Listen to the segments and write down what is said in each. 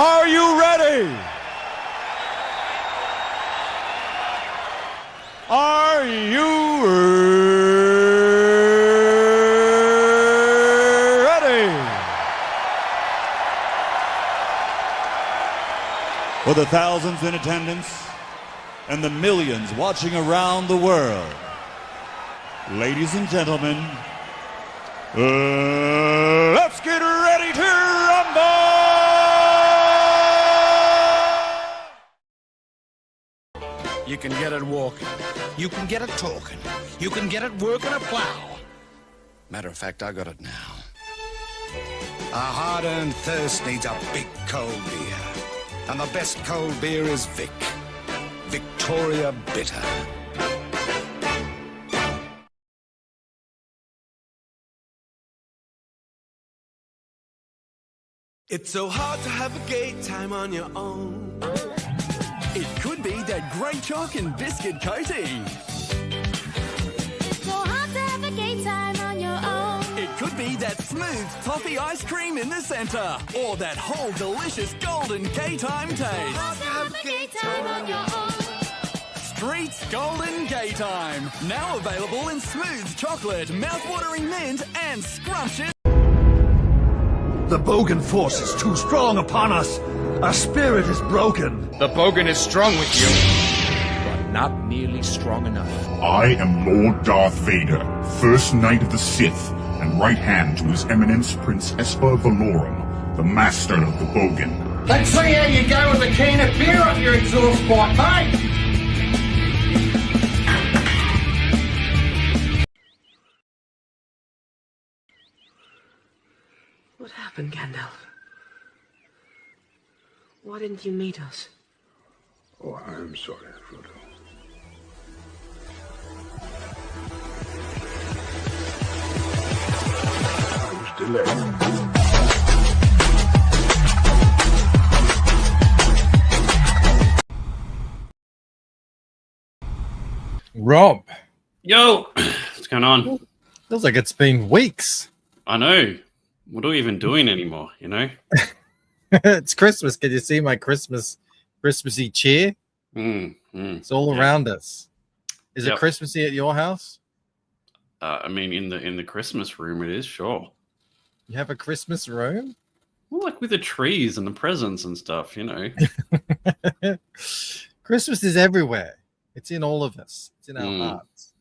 Are you ready? Are you ready? For the thousands in attendance and the millions watching around the world, ladies and gentlemen, let's get ready to rumble! You can get it walking. You can get it talking. You can get it working a plow. Matter of fact, I got it now. A hard-earned thirst needs a big cold beer. And the best cold beer is Vic. Victoria Bitter. It's so hard to have a gay time on your own. It could be that great chalk and biscuit coating. So hard to have a gay time on your own. It could be that smooth toffee ice cream in the centre. Or that whole delicious golden gay time taste. Hard to have a gay time on your own. Street's Golden Gay Time. Now available in smooth chocolate, mouth-watering mint and scrumptious. The Bogan force is too strong upon us. Our spirit is broken. The Bogan is strong with you, but not nearly strong enough. I am Lord Darth Vader, First Knight of the Sith, and right hand to His Eminence Prince Esper Valorum, the Master of the Bogan. Let's see how you go with a can of beer up your exhaust pipe, mate. What happened, Gandalf? Why didn't you meet us? Oh, I am sorry, Frodo. I was delayed. Rob. Yo, what's going on? Feels like it's been weeks. I know. What are we even doing anymore, you know? It's Christmas. Can you see my Christmassy cheer? It's all around us. Is it Christmassy at your house? I mean, in the Christmas room, it is, sure. You have a Christmas room? Well, like with the trees and the presents and stuff, you know. Christmas is everywhere. It's in all of us. It's in our hearts.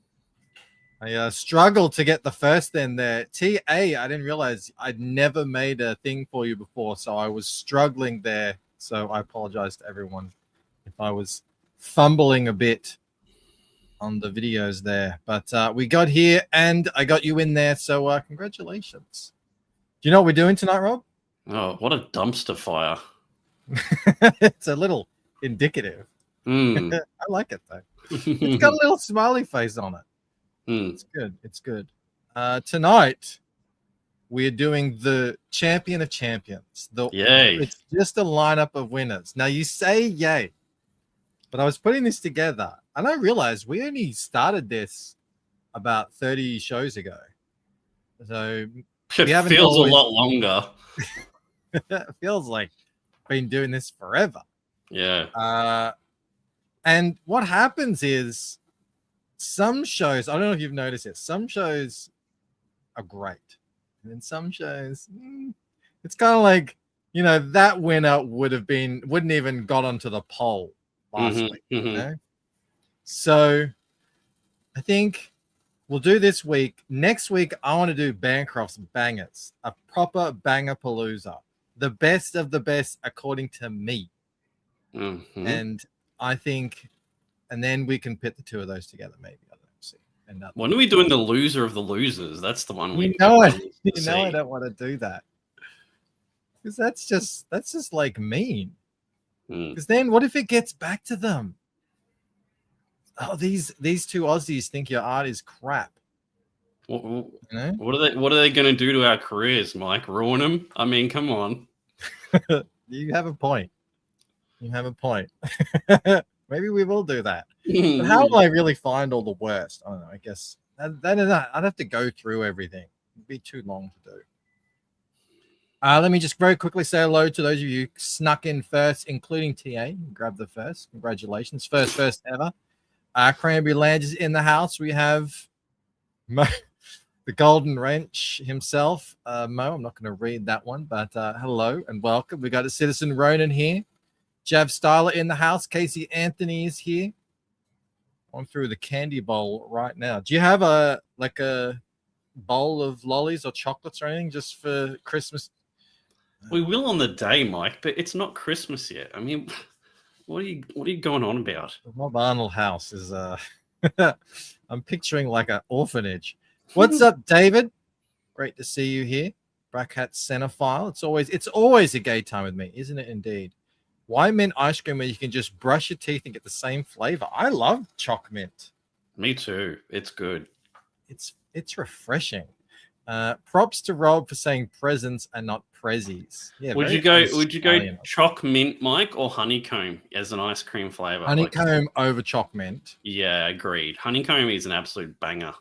I struggled to get the first in there. TA, I didn't realize I'd never made a thing for you before, so I was struggling there. So I apologize to everyone if I was fumbling a bit on the videos there. But we got here, and I got you in there, so congratulations. Do you know what we're doing tonight, Rob? Oh, what a dumpster fire. It's a little indicative. I like it, though. It's got a little smiley face on it. It's good. It's good. Tonight, we're doing the Champion of Champions. Yay. It's just a lineup of winners. Now, you say yay, but I was putting this together, and I realized we only started this about 30 shows ago. So it feels a lot longer. It feels like I've been doing this forever. Yeah. And what happens is, some shows, I don't know if you've noticed it, some shows are great. And then some shows, it's kind of like, you know, that winner wouldn't even got onto the poll last week. You know? So I think we'll do this week. Next week, I want to do Bancroft's Bangers, a proper banger-palooza. The best of the best, according to me. And I think... And then we can pit the two of those together, maybe. I don't see. When are we doing the loser of the losers? That's the one we know. I don't want to do that because that's just like mean. Because then, what if it gets back to them? Oh, these two Aussies think your art is crap. What are they going to do to our careers, Mike? Ruin them? I mean, come on. You have a point. Maybe we will do that. But how will I really find all the worst? I don't know. I guess I'd have to go through everything. It'd be too long to do. Let me just very quickly say hello to those of you who snuck in first, including TA. Grab the first. Congratulations. First ever. Cranberry Land is in the house. We have Mo, the Golden Wrench himself. Mo, I'm not going to read that one, but hello and welcome. We got a Citizen Ronan here. Jav Styler in the house. Casey Anthony is here. I'm through the candy bowl right now. Do you have a bowl of lollies or chocolates or anything just for Christmas? We will on the day, Mike, but it's not Christmas yet. I mean, what are you going on about? Mob Arnold house is I'm picturing like an orphanage. What's up, David? Great to see you here. Black Hat Centerfile. It's always a gay time with me, isn't it indeed? Why mint ice cream where you can just brush your teeth and get the same flavor? I love choc mint. Me too. It's good. It's refreshing. Props to Rob for saying presents and not prezzies. Yeah. Would you go choc mint, Mike, or honeycomb as an ice cream flavor? Honeycomb over choc mint. Yeah, agreed. Honeycomb is an absolute banger.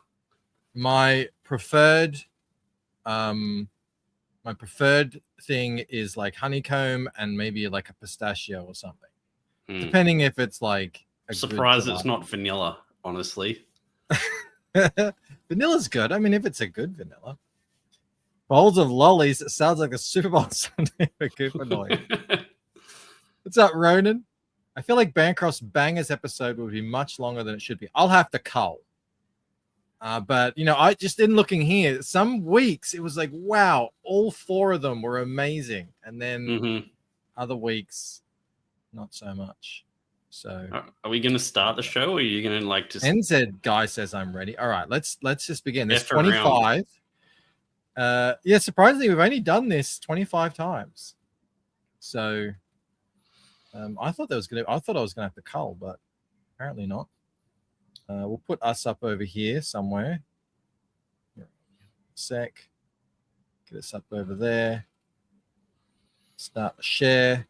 My preferred thing is like honeycomb and maybe like a pistachio or something. Depending if it's like surprised it's not vanilla, honestly. Vanilla's good. I mean, if it's a good vanilla. Bowls of lollies. It sounds like a Super Bowl Sunday for Coopanoid. What's up, Ronan? I feel like Bancroft's Bangers episode would be much longer than it should be. I'll have to cull. But, I just in looking here, some weeks it was like, wow, all 4 of them were amazing. And then other weeks, not so much. So are we going to start the show or are you going to like just... NZ guy says I'm ready. All right, let's just begin. There's 25. Yeah, surprisingly, we've only done this 25 times. So I thought I was going to have to cull, but apparently not. We'll put us up over here somewhere. Sec. Get us up over there. Start the share.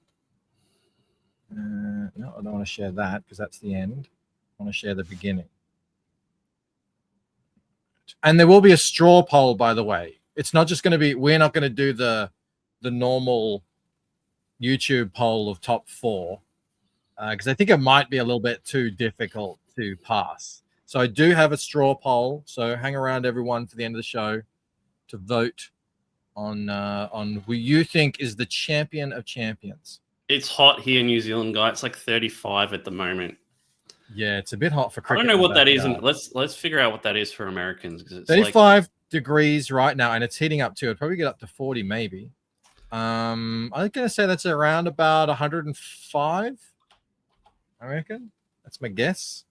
No, I don't want to share that because that's the end. I want to share the beginning. And there will be a straw poll, by the way. It's not just going to be, we're not going to do the normal YouTube poll of top 4 because I think it might be a little bit too difficult to pass. So I do have a straw poll. So hang around, everyone, for the end of the show to vote on who you think is the champion of champions. It's hot here in New Zealand, guy. It's like 35 at the moment. Yeah, it's a bit hot for cricket. I don't know what that is. And let's figure out what that is for Americans. It's 35 degrees right now, and it's heating up too. It'd probably get up to 40 maybe. I'm going to say that's around about 105, I reckon. That's my guess.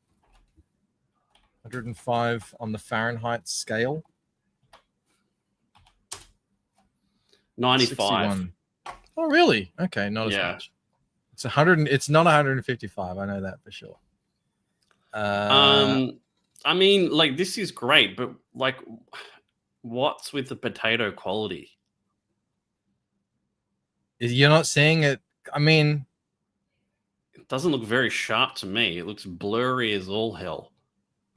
105 on the Fahrenheit scale. 95. 61. Oh, really? Okay, not as much. It's 100. It's not 155. I know that for sure. I mean, like, this is great, but like, what's with the potato quality? You're not seeing it. I mean, it doesn't look very sharp to me. It looks blurry as all hell.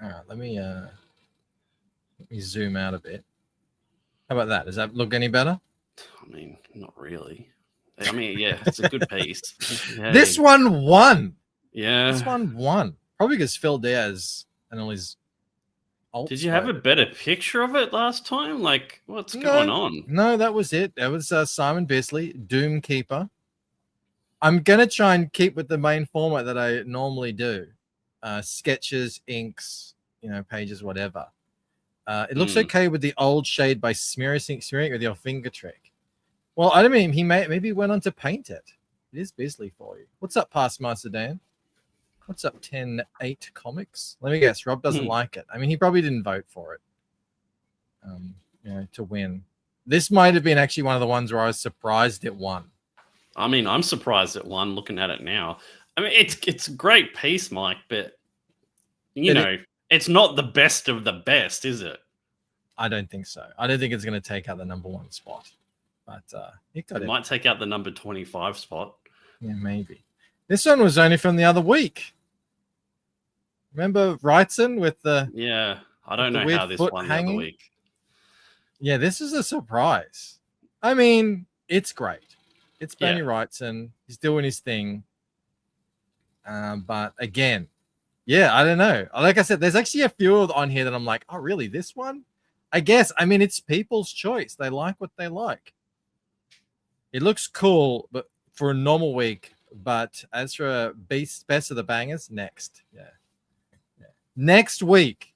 All right, let me zoom out a bit. How about that? Does that look any better? I mean, not really. I mean, yeah, it's a good piece. Yeah. This one won. Yeah. This one won. Probably because Phil Diaz and all his... Did you have a better picture of it last time? Like, what's going on? No, that was it. That was Simon Bisley, Doom Keeper. I'm going to try and keep with the main format that I normally do. Sketches, inks, pages, whatever. It looks okay with the old shade by smearing it with your finger trick. Well, I don't mean he maybe went on to paint it. It is Bisley for you. What's up, Past Master Dan? What's up, 10-8 Comics? Let me guess. Rob doesn't like it. I mean, he probably didn't vote for it. To win. This might have been actually one of the ones where I was surprised it won. I mean, I'm surprised it won looking at it now. I mean, it's a great piece, Mike, but it's not the best of the best, is it? I don't think so. I don't think it's going to take out the number 1 spot. But it might take out the number 25 spot. Yeah, maybe. This one was only from the other week. Remember Wrightson with the... Yeah, I don't know how this won the other week. Yeah, this is a surprise. I mean, it's great. It's Bernie Wrightson. He's doing his thing. But again, yeah, I don't know. Like I said, there's actually a few on here that I'm like, oh, really? This one? I guess. I mean, it's people's choice. They like what they like. It looks cool, but for a normal week. But as for a best of the bangers, next. Yeah. Next week,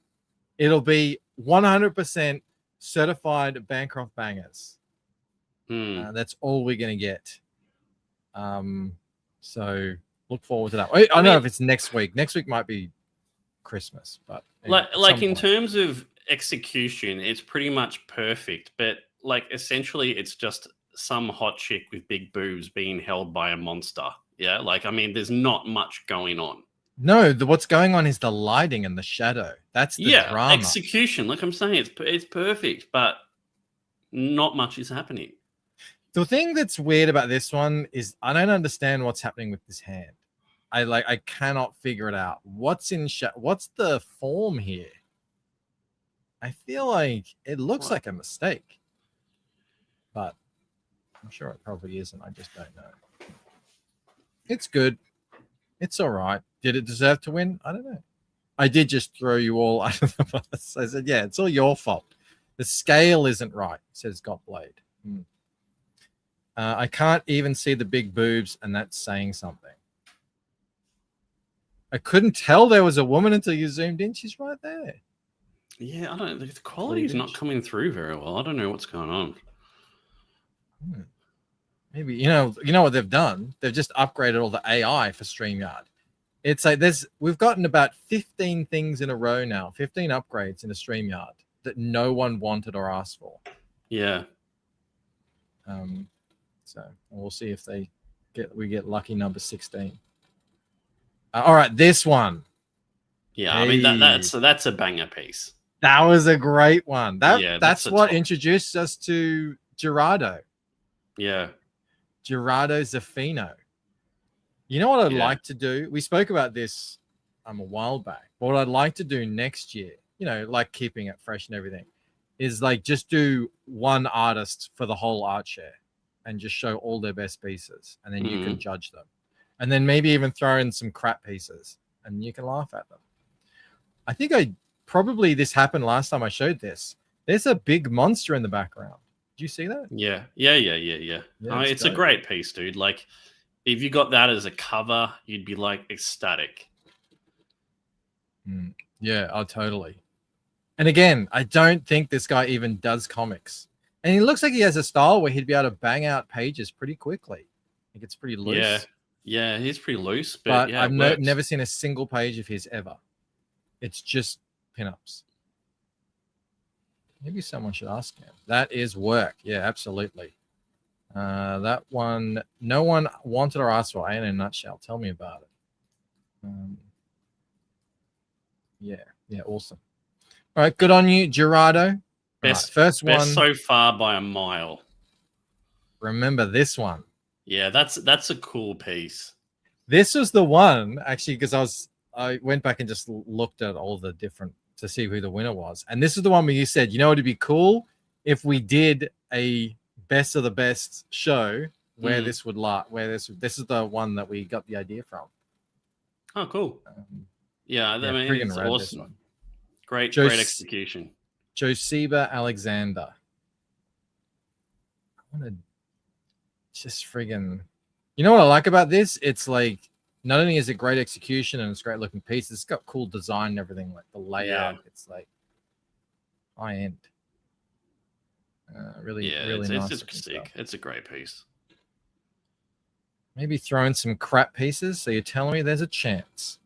it'll be 100% certified Bancroft bangers. That's all we're going to get. So look forward to that. I don't know if it's next week. Next week might be Christmas, but like in terms of execution, it's pretty much perfect. But like essentially, it's just some hot chick with big boobs being held by a monster. Yeah, like I mean, there's not much going on. No, what's going on is the lighting and the shadow. That's the drama. Execution. Like I'm saying, it's perfect, but not much is happening. The thing that's weird about this one is I don't understand what's happening with this hand. I cannot figure it out. What's the form here? I feel like it looks like a mistake, but I'm sure it probably isn't. I just don't know. It's good. It's all right. Did it deserve to win? I don't know. I did just throw you all out of the bus. I said, yeah, it's all your fault. The scale isn't right, says Gotblade. I can't even see the big boobs, and that's saying something. I couldn't tell there was a woman until you zoomed in. She's right there. Yeah, I don't. The quality is not coming through very well. I don't know what's going on. Maybe you know what they've done. They've just upgraded all the AI for StreamYard. It's like we've gotten about 15 things in a row now, 15 upgrades in a StreamYard that no one wanted or asked for. Yeah. So we'll see if we get lucky number 16. All right, this one. Yeah, I mean that's a banger piece. That was a great one. That's what top. Introduced us to Gerardo. Yeah. Gerardo Zaffino. You know what I'd like to do? We spoke about this a while back. What I'd like to do next year, like keeping it fresh and everything, is like just do one artist for the whole art share and just show all their best pieces, and then you can judge them. And then maybe even throw in some crap pieces and you can laugh at them. I think this happened last time I showed this. There's a big monster in the background. Did you see that? Yeah. It's a great piece, dude. Like, if you got that as a cover, you'd be like ecstatic. Yeah, totally. And again, I don't think this guy even does comics. And he looks like he has a style where he'd be able to bang out pages pretty quickly. I think it's pretty loose. Yeah, he's pretty loose. But I've never seen a single page of his ever. It's just pinups. Maybe someone should ask him. That is work. Yeah, absolutely. That one, no one wanted or asked for. In a nutshell. Tell me about it. Yeah, awesome. All right, good on you, Gerardo. Best one so far by a mile. Remember this one. Yeah, that's a cool piece. This was the one actually because I went back and just looked at all the different to see who the winner was, and this is the one where you said, it'd be cool if we did a best of the best show where this would lie. Where this is the one that we got the idea from. Oh, cool. I mean, it's awesome. Great execution. Josiba Alexander. I want to just friggin'. You know what I like about this? It's like not only is it great execution and it's a great looking piece, it's got cool design and everything, like the layout. It's like high end. Really nice. It's sick. It's a great piece. Maybe throw in some crap pieces. So you're telling me there's a chance.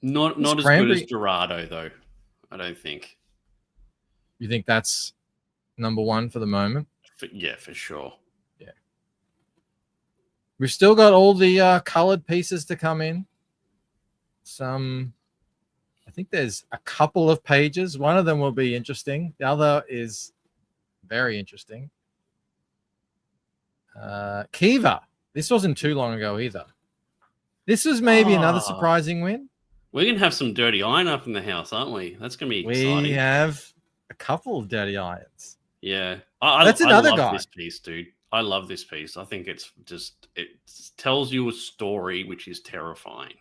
Not as good as Gerardo, though. I don't think. You think that's number one for the moment? For sure. Yeah. We've still got all the colored pieces to come in. I think there's a couple of pages. One of them will be interesting. The other is very interesting. Kiva. This wasn't too long ago either. This was maybe another surprising win. We're going to have some Dirty Iron up in the house, aren't we? That's going to be exciting. We have a couple of Dirty Irons. Yeah. That's another I love guy. this piece, dude. I love this piece. I think it tells you a story which is terrifying.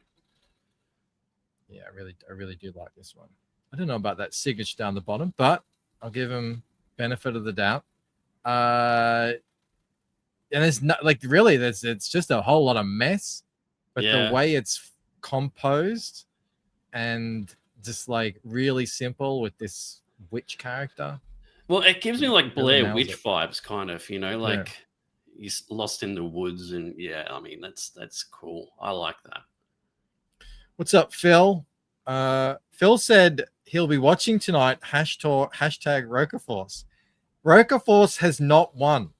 Yeah, I really do like this one. I don't know about that signature down the bottom, but I'll give him benefit of the doubt. And it's not like really it's just a whole lot of mess, but the way it's composed and just like really simple with this witch character. Well, it gives me like Blair nails Witch it. vibes, kind of, like he's lost in the woods, and I mean that's cool. I like that. What's up, Phil? Phil said he'll be watching tonight. Hashtag Rokaforce. Rokaforce has not won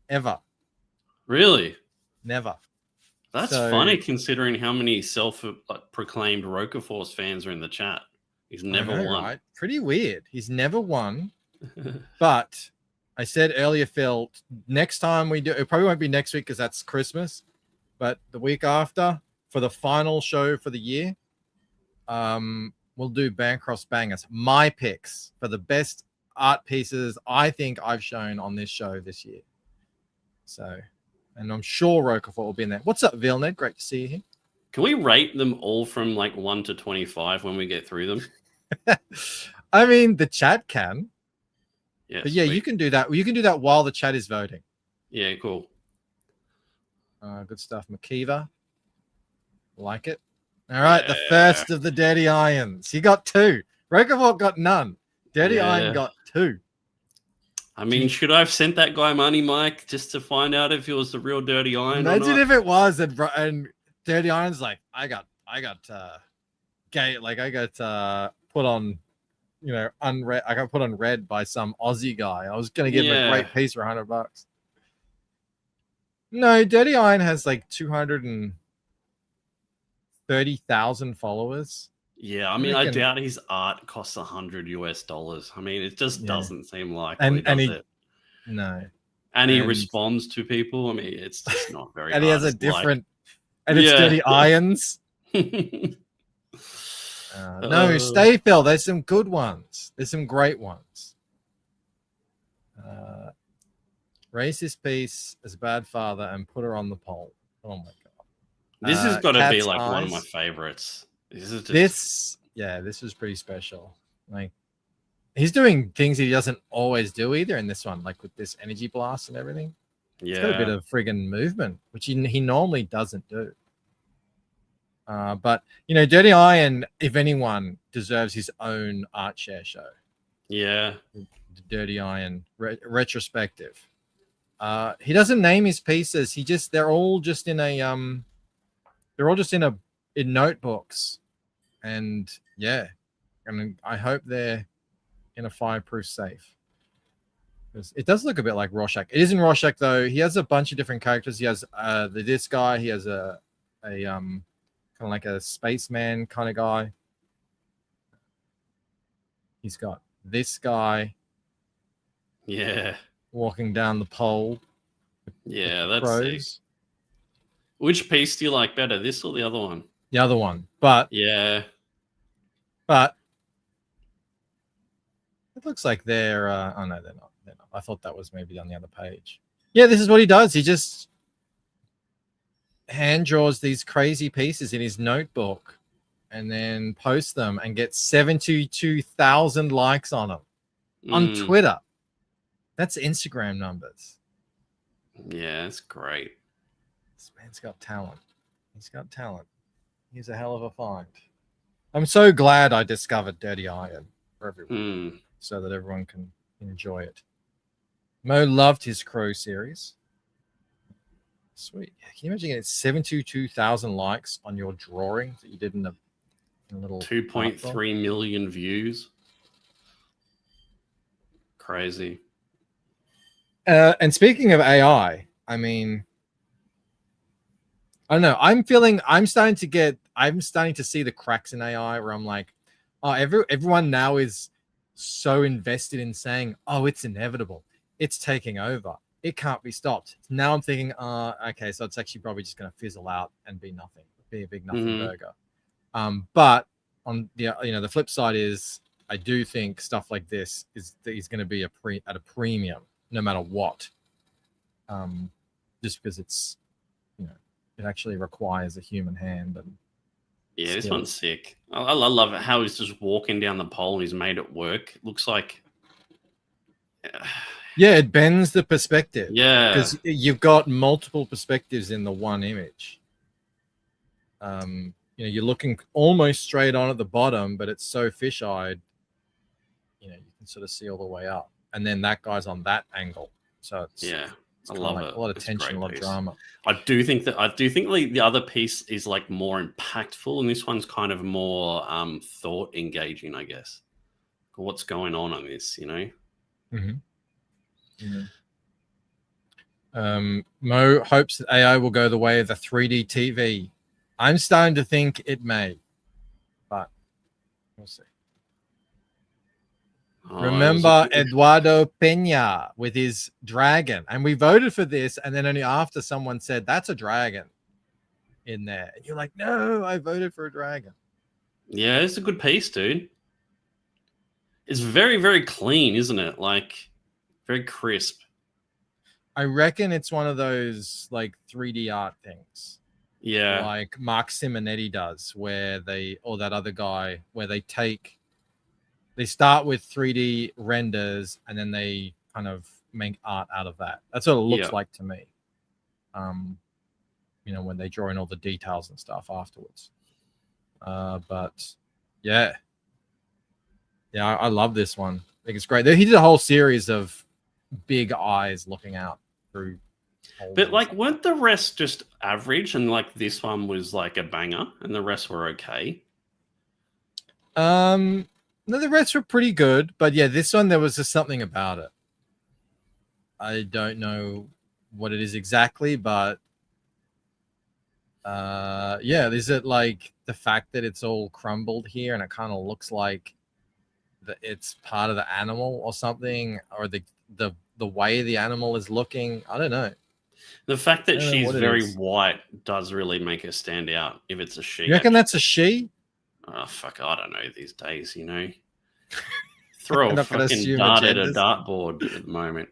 ever. Really? Never. That's funny considering how many self-proclaimed Rokaforce fans are in the chat. He's never won. Right? Pretty weird. He's never won. But I said earlier, Phil, next time we do, it probably won't be next week because that's Christmas, but the week after for the final show for the year, we'll do Bancroft's Bangers. My picks for the best art pieces I think I've shown on this show this year. So, and I'm sure Roquefort will be in there. What's up, Vilned? Great to see you here. Can we rate them all from like 1 to 25 when we get through them? I mean, the chat can. Yeah, but yeah, you can do that. You can do that while the chat is voting. Yeah, cool. Good stuff, McKeever. Like it. All right, the first of the Dirty Irons. He got 2. Roquefort got none. Dirty Iron got 2. I mean, should I have sent that guy money, Mike, just to find out if it was the real Dirty Iron? Imagine if it was, and Dirty Iron's like, I got gay, like I got put on, unread. I got put on red by some Aussie guy. I was gonna give him a great piece for $100. No, Dirty Iron has like 230,000 followers. Yeah, I mean, I doubt his art costs $100. I mean, it just doesn't seem like it. No. And he responds to people. I mean, it's just not very. And he has a different, and it's Dirty Irons. No, stay, Phil. There's some good ones. There's some great ones. Raise this piece as a bad father and put her on the pole. Oh my god. This has got to be like one of my favorites. This was pretty special. Like, he's doing things he doesn't always do either in this one, like with this energy blast and everything. Yeah, it's got a bit of friggin' movement, which he normally doesn't do. But Dirty Iron, if anyone, deserves his own art share show. Yeah, the Dirty Iron retrospective. He doesn't name his pieces. They're all just in notebooks, and I hope they're in a fireproof safe. It does look a bit like Rorschach. It isn't Rorschach though. He has a bunch of different characters. He has this guy. He has a kind of like a spaceman kind of guy. He's got this guy. Yeah, walking down the pole. Yeah, that's sick. Which piece do you like better, this or the other one? The other one, but but it looks like they're. Oh no, they're not. They're not. I thought that was maybe on the other page. Yeah, this is what he does. He just hand draws these crazy pieces in his notebook, and then posts them and gets 72,000 likes on them on Twitter. That's Instagram numbers. Yeah, that's great. This man's got talent. He's got talent. He's a hell of a find. I'm so glad I discovered Dirty Iron for everyone so that everyone can enjoy it. Mo loved his Crow series. Sweet. Yeah, can you imagine getting 72,000 likes on your drawing that you did in a little 2.3 million views? Crazy. And speaking of AI, I mean, I don't know. I'm starting to see the cracks in AI where I'm like, oh, everyone now is so invested in saying, oh, it's inevitable. It's taking over. It can't be stopped. Now I'm thinking, okay, so it's actually probably just going to fizzle out and be nothing, be a big nothing burger. But on the the flip side is, I do think stuff like this is going to be at a premium no matter what. Just because it's, it actually requires a human hand. And Yeah, this skill. one's sick. I love it how he's just walking down the pole and he's made it work. It looks like. Yeah, it bends the perspective. Yeah. Because you've got multiple perspectives in the one image. You're looking almost straight on at the bottom, but it's so fish-eyed, you can sort of see all the way up. And then that guy's on that angle. So it's I love it. A lot of tension, a lot of drama. I do think the other piece is like more impactful, and this one's kind of more thought engaging, I guess. What's going on this, Mm-hmm. Mo hopes that AI will go the way of the 3D TV. I'm starting to think it may, but we'll see. Remember Eduardo Pena with his dragon, and we voted for this, and then only after someone said that's a dragon in there, and you're like, no, I voted for a dragon. Yeah, it's a good piece, dude. It's very, very clean, isn't it? Like very crisp. I reckon it's one of those like 3D art things. Yeah. Like Mark Simonetti does, where or that other guy, where they start with 3D renders and then they kind of make art out of that. That's what it looks like to me. When they draw in all the details and stuff afterwards. But yeah, I love this one. I think it's great. He did a whole series of big eyes looking out through. But like, weren't the rest just average, and like this one was like a banger, and the rest were okay? No, the rest were pretty good, but yeah, this one there was just something about it. I don't know what it is exactly, but is it like the fact that it's all crumbled here and it kind of looks like that it's part of the animal or something, or the way the animal is looking? I don't know. The fact that she's very white does really make her stand out. If it's a she, you reckon that's a she? Oh fuck! I don't know these days. Throw a fucking dart at a dartboard at the moment.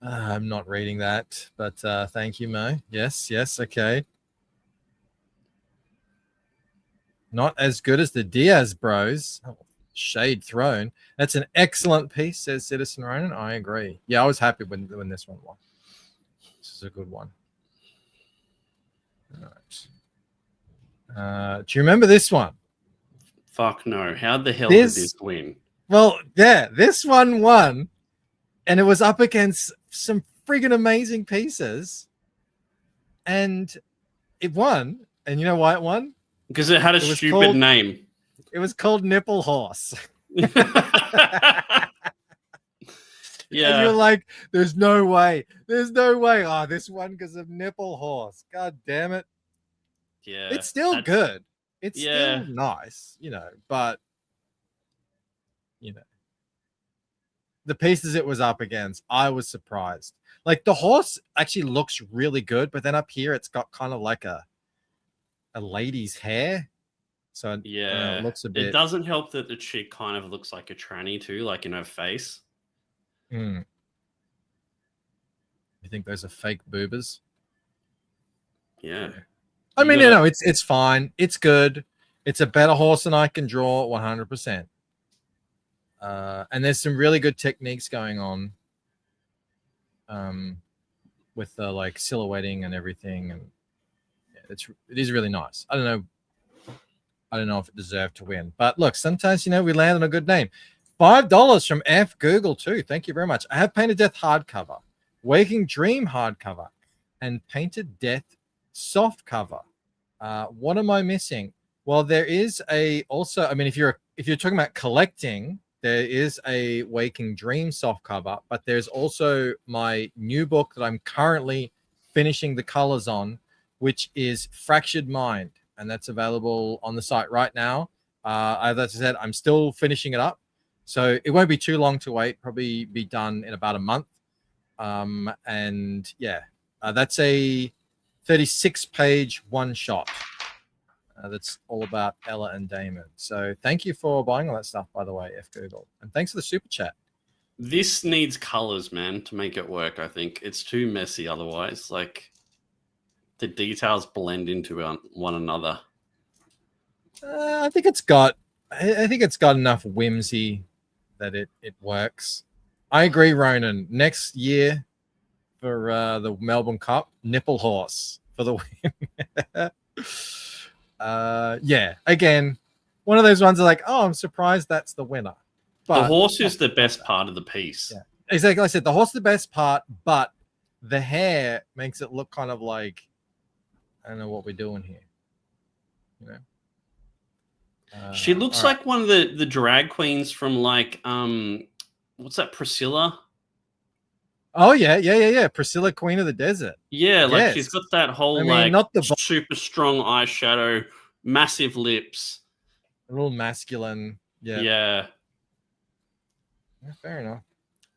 I'm not reading that, but thank you, Mo. Yes, okay. Not as good as the Diaz Bros. Oh, shade thrown. That's an excellent piece, says Citizen Ronan. I agree. Yeah, I was happy when this one won. This is a good one. All right. Do you remember this one? Fuck no. How the hell did this win? Well, yeah, this one won, and it was up against some friggin' amazing pieces, and it won. And you know why it won? Because it had a stupid name. It was called Nipple Horse. Yeah. And you're like, there's no way. Oh, this one because of Nipple Horse. God damn it. Yeah. It's still good. It's still nice, but the pieces it was up against, I was surprised. Like the horse actually looks really good, but then up here it's got kind of like a lady's hair. So it looks a bit. It doesn't help that the chick kind of looks like a tranny too, like in her face. You think those are fake boobas? Yeah. I mean, it's fine. It's good. It's a better horse than I can draw 100%. And there's some really good techniques going on with the like silhouetting and everything. And it is really nice. I don't know if it deserved to win, but look, sometimes, we land on a good name. $5 from F Google too. Thank you very much. I have Painted Death hardcover, Waking Dream hardcover, and Painted Death soft cover. What am I missing? Well, there is also, I mean, if you're talking about collecting, there is a Waking Dream soft cover, but there's also my new book that I'm currently finishing the colors on, which is Fractured Mind, and that's available on the site right now. As I said, I'm still finishing it up, so it won't be too long to wait. Probably be done in about a month. And yeah, that's a 36-page one-shot. That's all about Ella and Damon. So thank you for buying all that stuff, by the way, F Google. And thanks for the super chat. This needs colors, man, to make it work. I think it's too messy otherwise. Like the details blend into one another. I think it's got. I think it's got enough whimsy that it works. I agree, Ronan. Next year for the Melbourne Cup, nipple horse for the win. Yeah. Again, one of those ones are like, oh, I'm surprised that's the winner. But the horse is the best part of the piece. Yeah. Exactly. Like I said, the horse is the best part, but the hair makes it look kind of like, I don't know what we're doing here. You know? She looks like one of the drag queens from like what's that, Priscilla? Oh yeah. Priscilla, Queen of the Desert. Yeah, like yes. She's got that whole not the super strong eyeshadow, massive lips, a little masculine. Yeah. Yeah. Fair enough.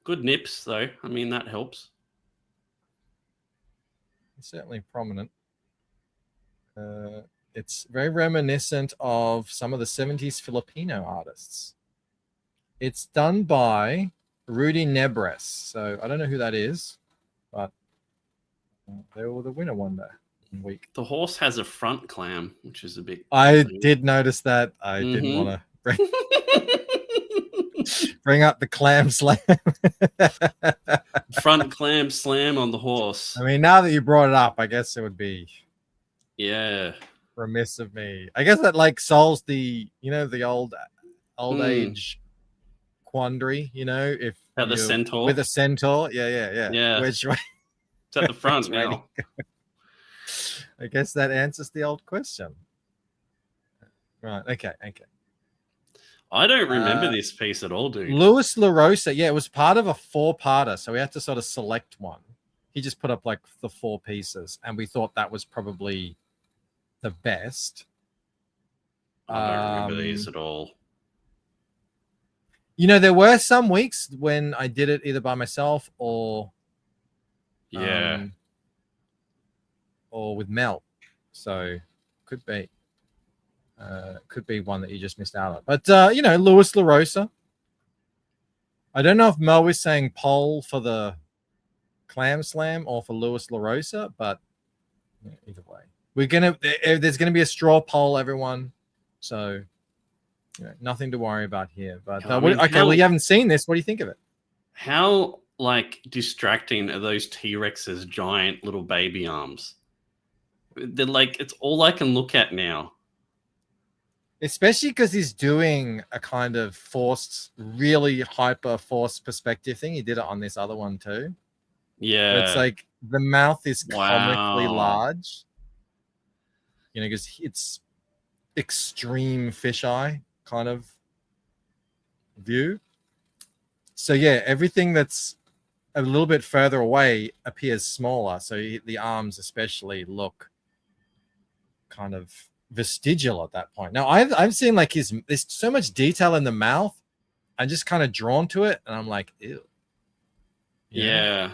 Good nips though. I mean, that helps. It's certainly prominent. It's very reminiscent of some of the 70s Filipino artists. It's done by Rudy Nebres. So I don't know who that is, but they were the winner one day. Week. The horse has a front clam, which is a bit. I did notice that. I didn't want to bring up the clam slam. Front clam slam on the horse. I mean, now that you brought it up, I guess it would be remiss of me. I guess that like solves the the old age quandary. If the centaur with a centaur, yeah. Which way? It's at the front now. I guess that answers the old question. Right. Okay. I don't remember this piece at all, dude. Louis LaRosa. Yeah, it was part of a 4-parter, so we had to sort of select one. He just put up like the 4 pieces, and we thought that was probably the best. I don't remember these at all. There were some weeks when I did it either by myself or or with Mel. So could be one that you just missed out on. But Louis LaRosa. I don't know if Mel was saying poll for the clam slam or for Louis LaRosa, but either way. There's gonna be a straw poll, everyone. So nothing to worry about here. But well, you haven't seen this. What do you think of it? How distracting are those T-Rex's giant little baby arms? They're like, it's all I can look at now. Especially because he's doing a kind of really hyper forced perspective thing. He did it on this other one too. Yeah. But it's like the mouth is comically large. Because it's extreme fisheye kind of view. So yeah, everything that's a little bit further away appears smaller. So the arms especially look kind of vestigial at that point. Now I've seen like there's so much detail in the mouth. I'm just kind of drawn to it, and I'm like, ew. Yeah.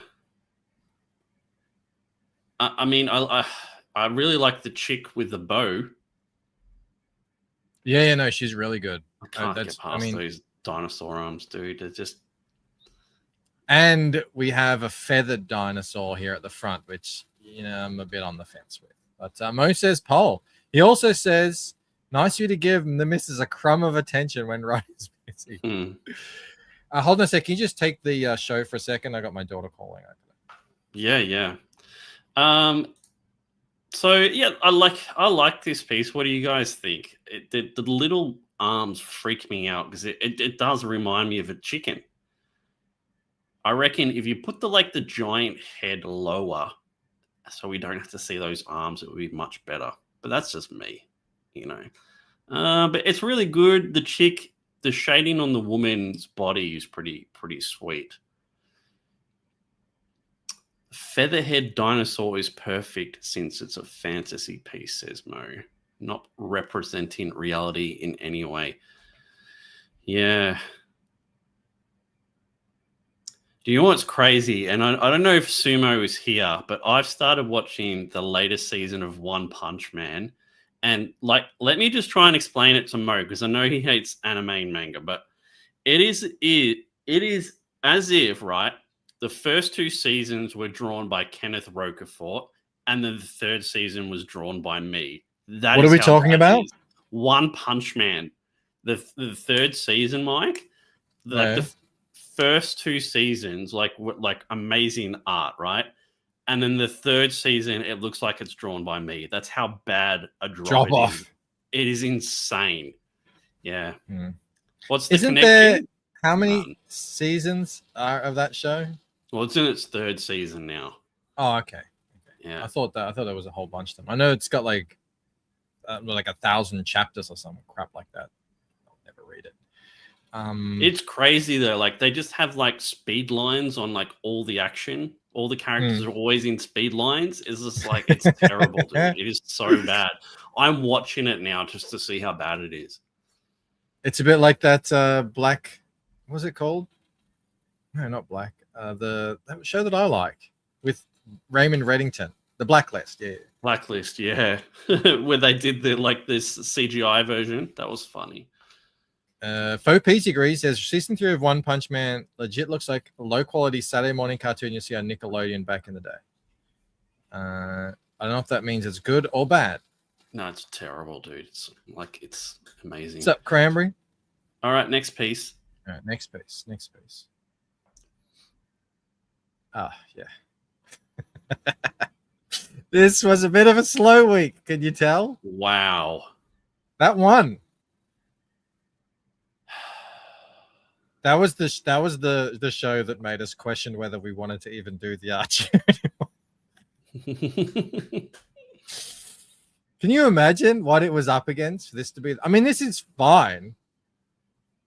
I mean, I really like the chick with the bow. Yeah, no, she's really good. I can't get past those dinosaur arms, dude. They're just. And we have a feathered dinosaur here at the front, which I'm a bit on the fence with. But Mo says poll. He also says, nice of you to give the missus a crumb of attention when Ryan's busy. Hold on a sec. Can you just take the show for a second? I got my daughter calling. Yeah. So yeah, I like this piece. What do you guys think? The little arms freak me out because it does remind me of a chicken. I reckon if you put the giant head lower, so we don't have to see those arms, it would be much better. But that's just me, But it's really good. The shading on the woman's body is pretty sweet. Featherhead dinosaur is perfect since it's a fantasy piece, says Mo, not representing reality in any way. Yeah. Do you know what's crazy? And I don't know if Sumo is here, but I've started watching the latest season of One Punch Man. And let me just try and explain it to Mo, because I know he hates anime and manga, but it is as if, right, the first 2 seasons were drawn by Kenneth Rocafort, and then the 3rd season was drawn by me. That What is are we how talking bad it about? is. One Punch Man. The 3rd season, Mike, like the first 2 seasons, like amazing art, right? And then the 3rd season, it looks like it's drawn by me. That's how bad a drop it off. is. It is insane. Yeah. Mm. What's the Isn't connection? there how many None. seasons are of that show? Well, it's in its 3rd season now. Oh, okay. Yeah. I thought there was a whole bunch of them. I know it's got like 1,000 chapters or some crap like that. I'll never read it. It's crazy though. Like they just have like speed lines on like all the action. All the characters are always in speed lines. It's just like it's terrible, dude. It is so bad. I'm watching it now just to see how bad it is. It's a bit like that Black. What was it called? No, not Black. That show that I like with Raymond Reddington, The Blacklist. Yeah. Blacklist, yeah. Where they did this CGI version. That was funny. Faux Pete agrees. Says season 3 of One Punch Man legit looks like a low quality Saturday morning cartoon you see on Nickelodeon back in the day. I don't know if that means it's good or bad. No, it's terrible, dude. It's amazing. What's up, Cranberry? All right, next piece. All right, next piece. Ah, yeah. This was a bit of a slow week. Can you tell? Wow. That one. That was the show that made us question whether we wanted to even do the Archer anymore. Can you imagine what it was up against for this to be? I mean, this is fine,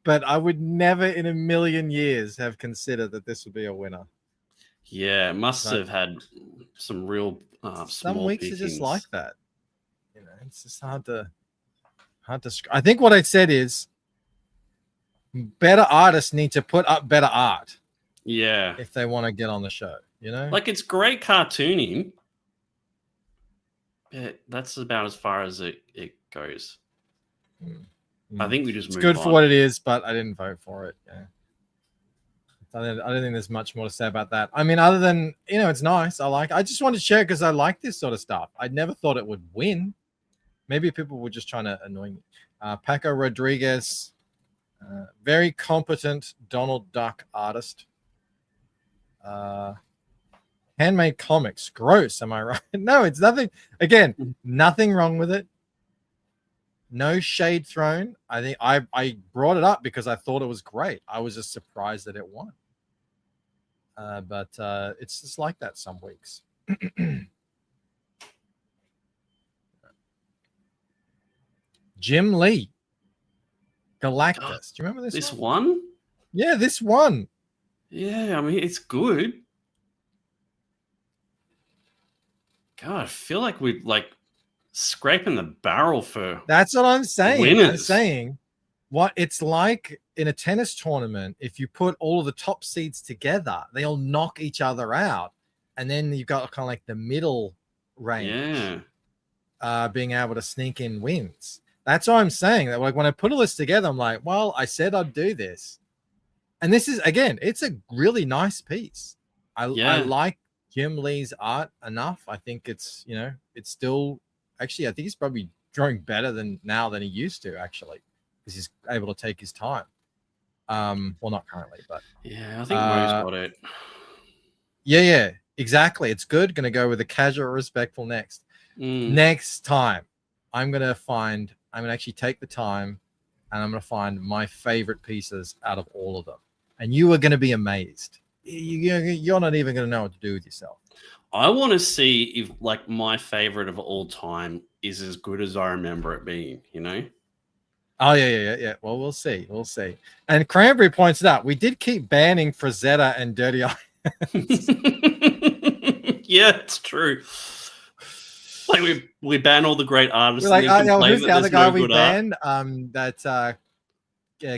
but I would never in a million years have considered that this would be a winner. Yeah, it must have had some real some weeks pickings. are just like that. You know, it's just hard to. I think what I said is better artists need to put up better art. Yeah, if they want to get on the show, you know, like it's great cartooning. But that's about as far as it goes. I think we just it's good for what it is, but I didn't vote for it. Yeah. I don't think there's much more to say about that. I mean, other than, it's nice. I just wanted to share because I like this sort of stuff. I never thought it would win. Maybe people were just trying to annoy me. Paco Rodriguez, very competent Donald Duck artist. Handmade comics, gross. Am I right? No, it's nothing. Again, nothing wrong with it. No shade thrown. I think I brought it up because I thought it was great. I was just surprised that it won. But it's just like that some weeks. Jim Lee, Galactus. Do you remember this one? Yeah, this one. Yeah, I mean, it's good. God, I feel like we're scraping the barrel for. That's what I'm saying. Winners. I'm saying what it's like in a tennis tournament. If you put all of the top seeds together, they all knock each other out, and then you've got kind of like the middle range. Yeah. Being able to sneak in wins. That's what I'm saying. That when I put all this together, I'm like, well, I said I'd do this, and this is again, it's a really nice piece. I like Jim Lee's art enough. I think it's it's still actually I think he's probably drawing better than he used to actually because he's able to take his time. Well, not currently, but yeah, I think Mo's got it. Yeah, exactly. It's good. Gonna go with a casual, respectful next. Next time, I'm gonna actually take the time and I'm gonna find my favorite pieces out of all of them, and you are gonna be amazed. You're not even going to know what to do with yourself. I want to see if my favorite of all time is as good as I remember it being, Oh, yeah. Well, we'll see. And Cranberry points it out. We did keep banning Frazetta and Dirty Eye. Yeah, it's true. We ban all the great artists. We're who's the other guy we banned? That's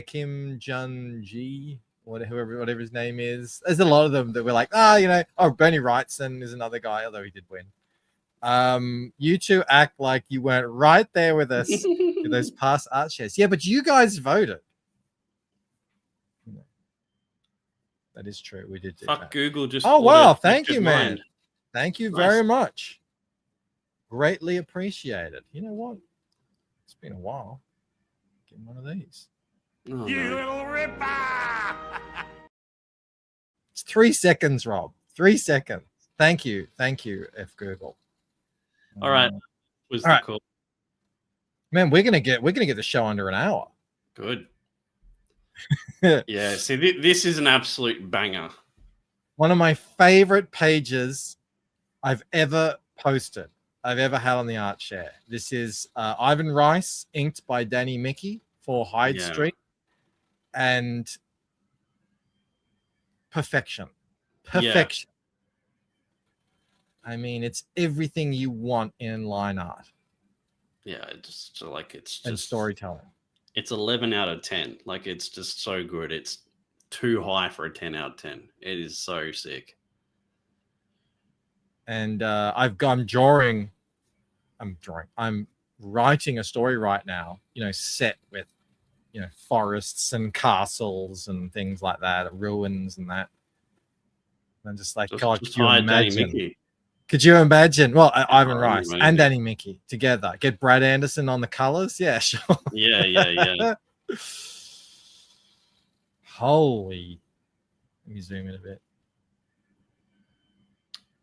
Kim Jun-ji. Whatever his name is. There's a lot of them that we're like, Bernie Wrightson is another guy, although he did win. You two act like you weren't right there with us with those past art shares. Yeah, but you guys voted. That is true. We did do Fuck that. Google. Just Oh wow! auto-corrected Thank you, man. mine. Thank you Nice. very much. Greatly appreciated. You know what? It's been a while. Get one of these. Oh, You no. little ripper! It's 3 seconds, Rob. 3 seconds. Thank you, F Google. All right. Was all the right. call Man, we're gonna get the show under an hour. good? Yeah. See, this is an absolute banger. One of my favorite pages I've ever posted. I've ever had on the art share. This is Ivan Rice, inked by Danny Mickey for Hyde Yeah. Street, and perfection. I mean, it's everything you want in line art Yeah. It's just like it's and just storytelling. It's 11 out of 10. Like it's just so good. It's too high for a 10 out of 10. It is so sick. And I'm writing a story right now, set with, forests and castles and things like that, ruins and that. And I'm just like, God, could you imagine? Could you imagine? Well, Ivan Rice and Danny Mickey together. Get Brad Anderson on the colors? Yeah, sure. Yeah. Holy. Let me zoom in a bit.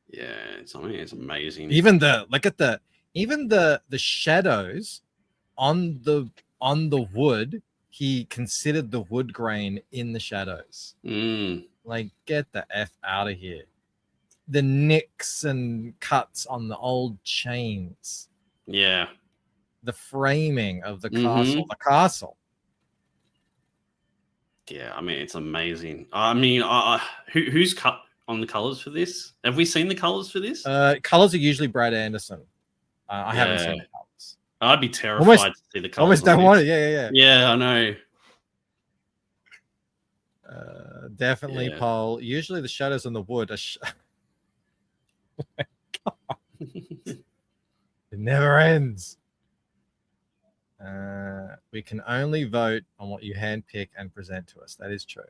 Yeah, it's amazing. Even the shadows on the wood, he considered the wood grain in the shadows. Like, get the F out of here. The nicks and cuts on the old chains. Yeah. The framing of the castle. Yeah, I mean, it's amazing. I mean, who's cut on the colors for this? Have we seen the colors for this? Colors are usually Brad Anderson. I haven't seen the colors. I'd be terrified to see the colors. Almost don't want it. Yeah. Yeah, I know. Definitely, Paul. Usually the shadows on the wood are... Oh my God. It never ends. We can only vote on what you handpick and present to us. That is true.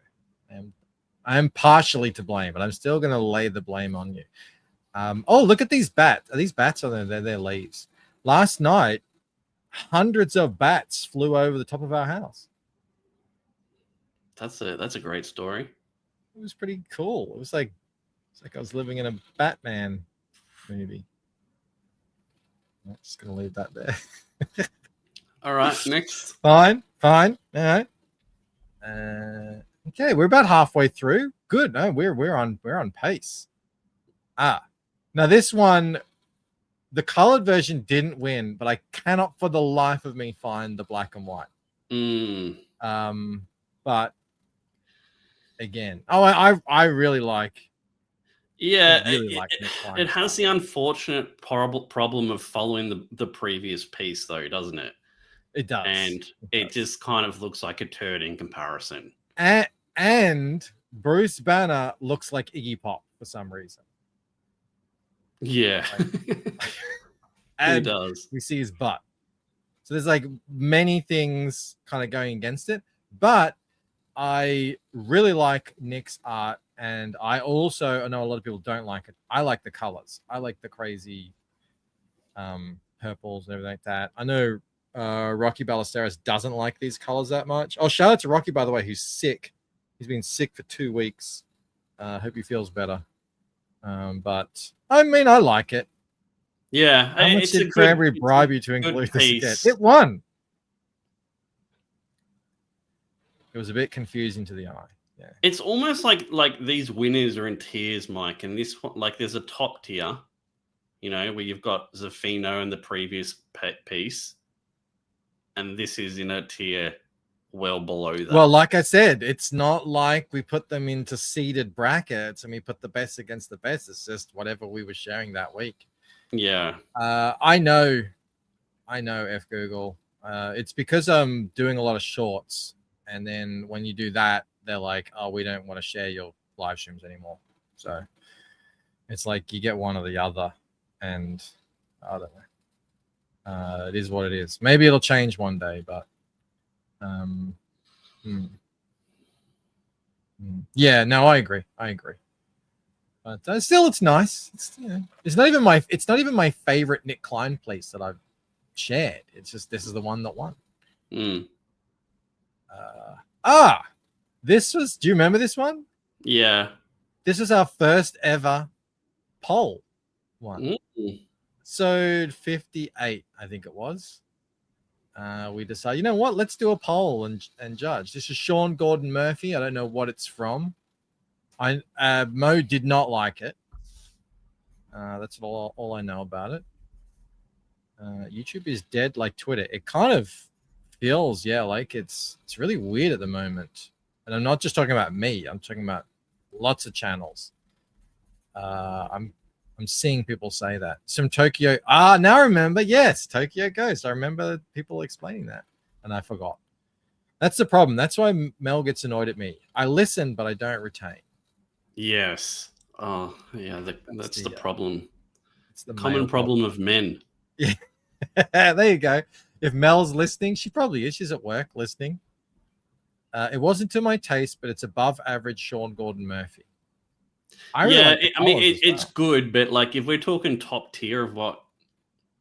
I am partially to blame, but I'm still going to lay the blame on you. Oh, look at these bats. Are these bats or they're leaves? Last night, hundreds of bats flew over the top of our house. That's a great story. It was pretty cool. It was like I was living in a Batman movie. I'm just going to leave that there. All right, next. Fine. All right. Okay, we're about halfway through. Good. No, we're on pace. Now this one, the colored version didn't win, but I cannot for the life of me find the black and white. But again, I really like. Yeah, I really like it has the unfortunate problem of following the previous piece, though, doesn't it? It does, and it just kind of looks like a turd in comparison. And Bruce Banner looks like Iggy Pop for some reason. Yeah, and he does. We see his butt. So there's like many things kind of going against it, but I really like Nick's art, and I also know a lot of people don't like it. I like the colors. I like the crazy purples and everything like that. I know Rocky Ballesteros doesn't like these colors that much. Oh, shout out to Rocky, by the way, who's sick. He's been sick for 2 weeks. Hope he feels better. But I mean, I like it. Yeah. How much did Cranberry bribe you to include this again? It won. It was a bit confusing to the eye. Yeah. It's almost like these winners are in tiers, Mike, and this one, like there's a top tier, where you've got Zafino and the previous piece, and this is in a tier well below that. Well, like I said, it's not like we put them into seeded brackets and we put the best against the best. It's just whatever we were sharing that week. Yeah. I know, F Google. It's because I'm doing a lot of shorts, and then when you do that, they're like, "Oh, we don't want to share your live streams anymore." So it's like you get one or the other, and I don't know. It is what it is. Maybe it'll change one day, but Yeah, no, I agree. But still, it's nice. It's not even my favorite Nick Klein piece that I've shared. It's just this is the one that won. This was. Do you remember this one? Yeah. This was our first ever poll one. Episode 58, I think it was. We decided, you know what? Let's do a poll and judge. This is Sean Gordon Murphy. I don't know what it's from. Mo did not like it. That's all I know about it. YouTube is dead like Twitter. It kind of feels, like it's really weird at the moment. And I'm not just talking about me. I'm talking about lots of channels. I'm seeing people say that. Some Tokyo. Now I remember. Yes, Tokyo Ghost. I remember people explaining that, and I forgot. That's the problem. That's why Mel gets annoyed at me. I listen, but I don't retain. Yes. Oh, yeah. That's the problem. It's the common problem of men. Yeah. There you go. If Mel's listening, she probably is. She's at work listening. It wasn't to my taste, but it's above average Sean Gordon Murphy. It's good, but like if we're talking top tier of what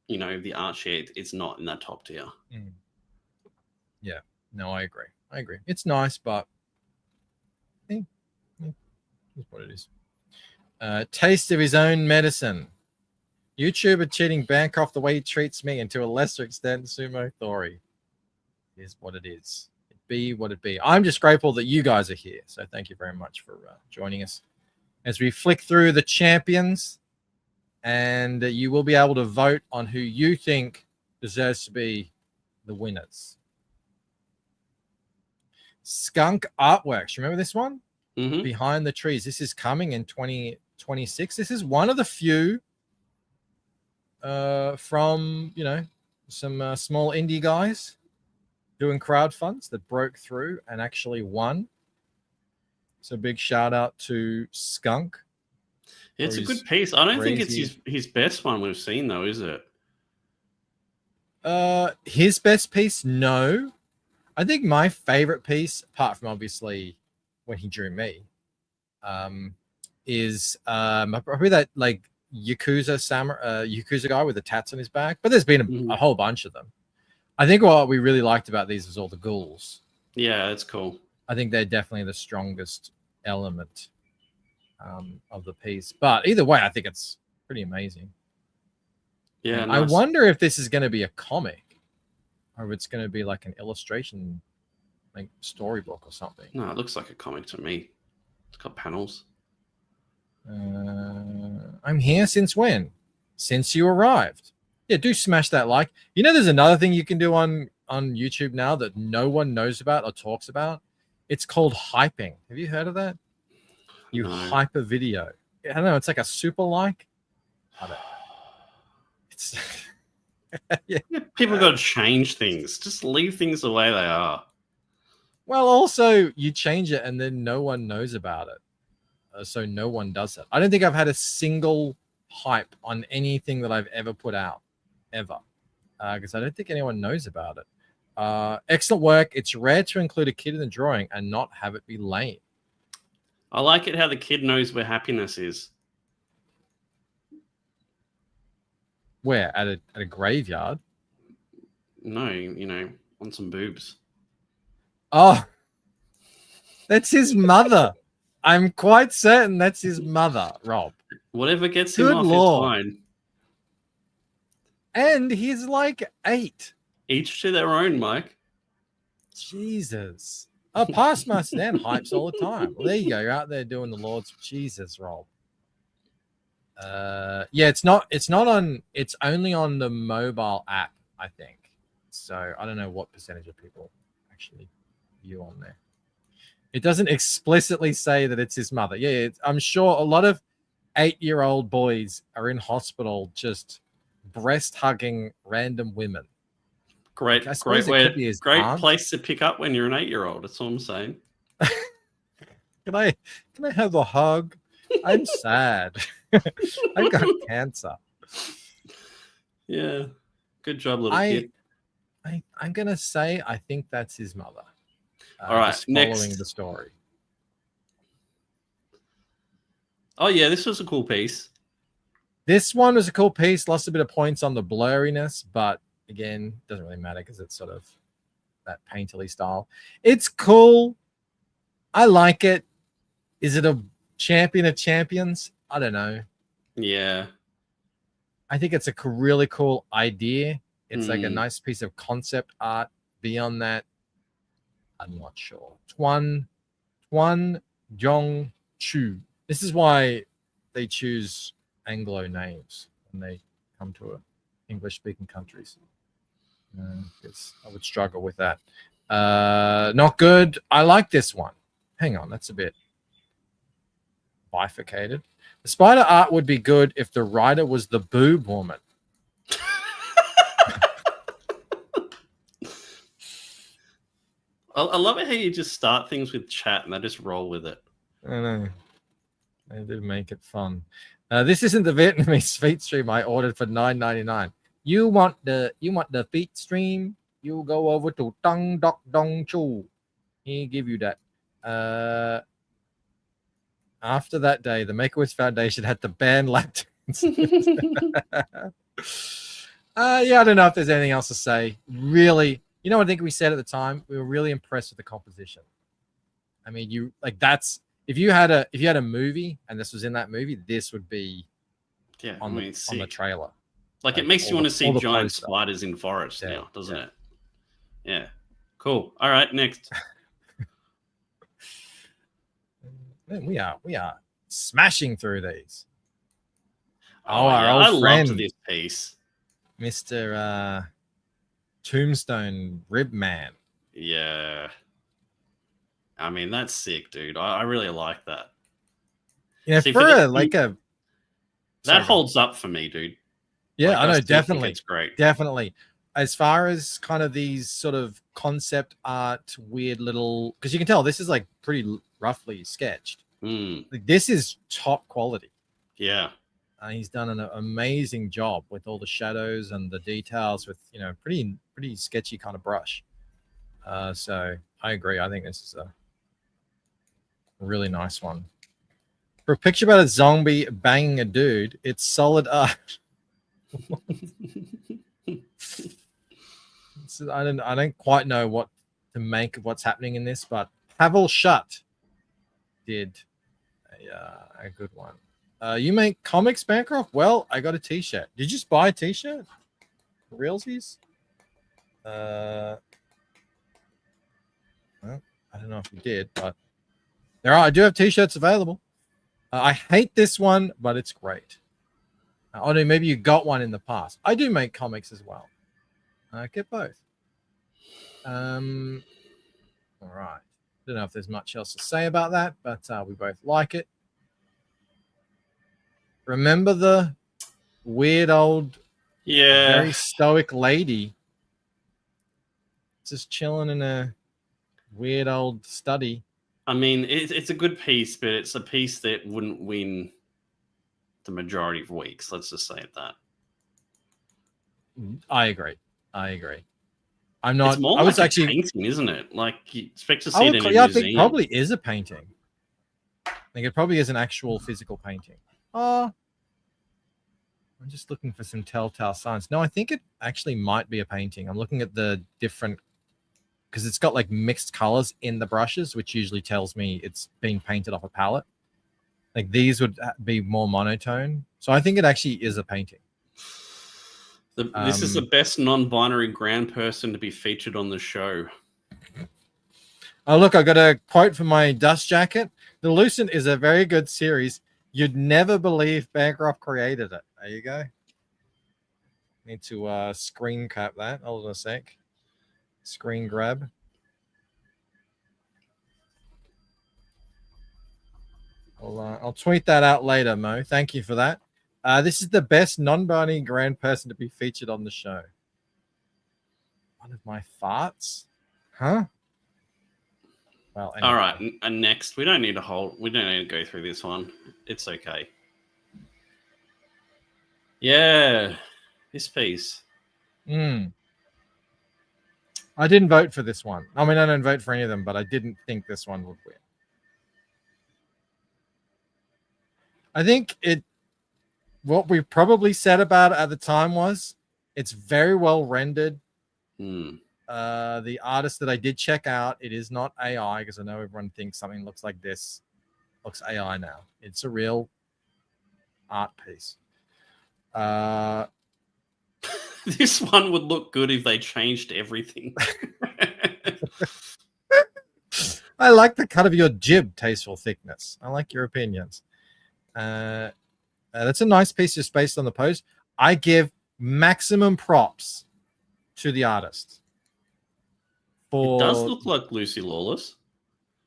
the art share, it's not in that top tier. Yeah, no, I agree. It's nice, but here's what it is. Taste of his own medicine. YouTuber cheating Bancroft the way he treats me, and to a lesser extent, Sumo Thori. Is what it is. It be what it be. I'm just grateful that you guys are here. So thank you very much for joining us as we flick through the champions, and you will be able to vote on who you think deserves to be the winners. Skunk Artworks. Remember this one? Mm-hmm. Behind the Trees. This is coming in 2026. This is one of the few from some small indie guys doing crowdfunds that broke through and actually won. So big shout out to Skunk. It's a good piece. I don't think it's his best one we've seen though, is it? His best piece, no. I think my favorite piece, apart from obviously when he drew me, is probably that like Yakuza guy with the tats on his back. But there's been a whole bunch of them. I think what we really liked about these was all the ghouls. Yeah, that's cool. I think they're definitely the strongest element of the piece. But either way, I think it's pretty amazing. Yeah, nice. I wonder if this is going to be a comic or if it's going to be like an illustration, like storybook or something. No, it looks like a comic to me. It's got panels. I'm here since when? Since you arrived. Yeah, do smash that like. There's another thing you can do on YouTube now that no one knows about or talks about. It's called hyping. Have you heard of that? You hype a video. I don't know. It's like a super like. I don't know. It's yeah. People got to change things. Just leave things the way they are. Well, also you change it and then no one knows about it. So no one does it. I don't think I've had a single hype on anything that I've ever put out, ever, because I don't think anyone knows about it. Excellent work. It's rare to include a kid in the drawing and not have it be lame. I like it how the kid knows where happiness is. Where? At a graveyard? No, on some boobs. Oh, that's his mother. I'm quite certain that's his mother, Rob. Whatever gets him off is fine. And he's like 8. Each to their own, Mike. Jesus. Past Master Dan hypes all the time. Well, there you go. You're out there doing the Lord's Jesus, Rob. Yeah, it's only on the mobile app, I think. So I don't know what percentage of people actually view on there. It doesn't explicitly say that it's his mother. Yeah, I'm sure a lot of 8-year-old boys are in hospital just breast hugging random women. Great place to pick up when you're an 8-year-old. That's all I'm saying. Can I have a hug? I'm sad. I've got cancer. Yeah. Good job, little kid. I'm gonna say I think that's his mother. All right, following the story. Oh yeah, this was a cool piece. This one was a cool piece. Lost a bit of points on the blurriness, but again, doesn't really matter because it's sort of that painterly style. It's cool. I like it. Is it a champion of champions? I don't know. Yeah. I think it's a really cool idea. It's like a nice piece of concept art. Beyond that, I'm not sure. Tuan Jong Chu. This is why they choose Anglo names when they come to English-speaking countries. Because I would struggle with that. Not good. I like this one. Hang on, that's a bit bifurcated. The spider art would be good if the writer was the boob woman. I love it how you just start things with chat and I just roll with it. I know. They do make it fun. This isn't the Vietnamese feet stream I ordered for $9.99. You want the feet stream? You go over to Tang Dok Dong Chu. He give you that. After that day, the Make-A-Wish Foundation had to ban lap dance. Yeah, I don't know if there's anything else to say. Really, you know what I think we said at the time? We were really impressed with the composition. I mean, you like that's if you had a movie and this was in that movie, this would be on the trailer. Like it makes you want to see giant spiders in forests now, doesn't it? Yeah. Cool. All right, next. Man, we are smashing through these. I loved this piece. Mr. Tombstone Rib Man. Yeah. I mean, that's sick, dude. I really like that. Yeah, See, that holds up for me, dude. Yeah, like, I know, definitely. It's great. Definitely. As far as kind of these sort of concept art, weird little, because you can tell this is like pretty roughly sketched. Like, this is top quality. Yeah. He's done an amazing job with all the shadows and the details with, pretty sketchy kind of brush. So I agree. I think this is a really nice one. For a picture about a zombie banging a dude, it's solid art. So I don't quite know what to make of what's happening in this, but Pavel Shut did a good one. You make comics, Bancroft? Well, I got a t-shirt. Did you just buy a t-shirt? Realsies? Well, I don't know if you did, but I do have t-shirts available. I hate this one, but it's great. Oh no, maybe you got one in the past. I do make comics as well. Get both. All right. Don't know if there's much else to say about that, but we both like it. Remember the weird old, very stoic lady just chilling in a weird old study. I mean, it's a good piece, but it's a piece that wouldn't win the majority of weeks. Let's just say that. I agree. I'm not. It's more like a painting, isn't it? Like you expect to see it in a museum. I think it probably is a painting. I think it probably is an actual physical painting. I'm just looking for some telltale signs. No, I think it actually might be a painting. I'm looking at the different, because it's got like mixed colors in the brushes, which usually tells me it's being painted off a palette. Like these would be more monotone. So I think it actually is a painting. This is the best non-binary grand person to be featured on the show. Oh, look, I got a quote from my dust jacket. The Lucent is a very good series. You'd never believe Bancroft created it. There you go. Need to screen cap that. Hold on a sec. Screen grab. I'll tweet that out later, Mo. Thank you for that. This is the best non-binary grand person to be featured on the show. One of my farts? Huh? Well, anyway. All right. And next, we don't need to go through this one. It's okay. Yeah. This piece. I didn't vote for this one. I mean, I don't vote for any of them, but I didn't think this one would win. I think what we probably said about it at the time was it's very well rendered. The artist that I did check out, it is not AI, because I know everyone thinks something looks like this looks AI now. It's a real art piece. This one would look good if they changed everything. I like the cut of your jib, tasteful thickness. I like your opinions. That's a nice piece just based on the pose. I give maximum props to the artist. It does look like Lucy Lawless.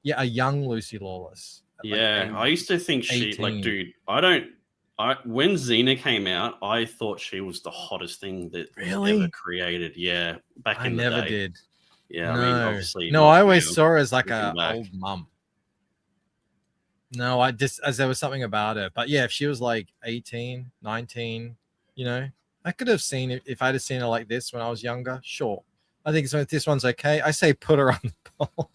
Yeah, a young Lucy Lawless. Yeah, like I used to think 18. dude, when Xena came out, I thought she was the hottest thing that was ever created. Yeah, back in the day. I never did. Yeah, no. I mean, obviously. No, I always saw her as like a old mum. No, as there was something about her. But yeah, if she was like 18, 19, I could have seen it if I'd have seen her like this when I was younger. Sure. I think this one's okay. I say put her on the pole.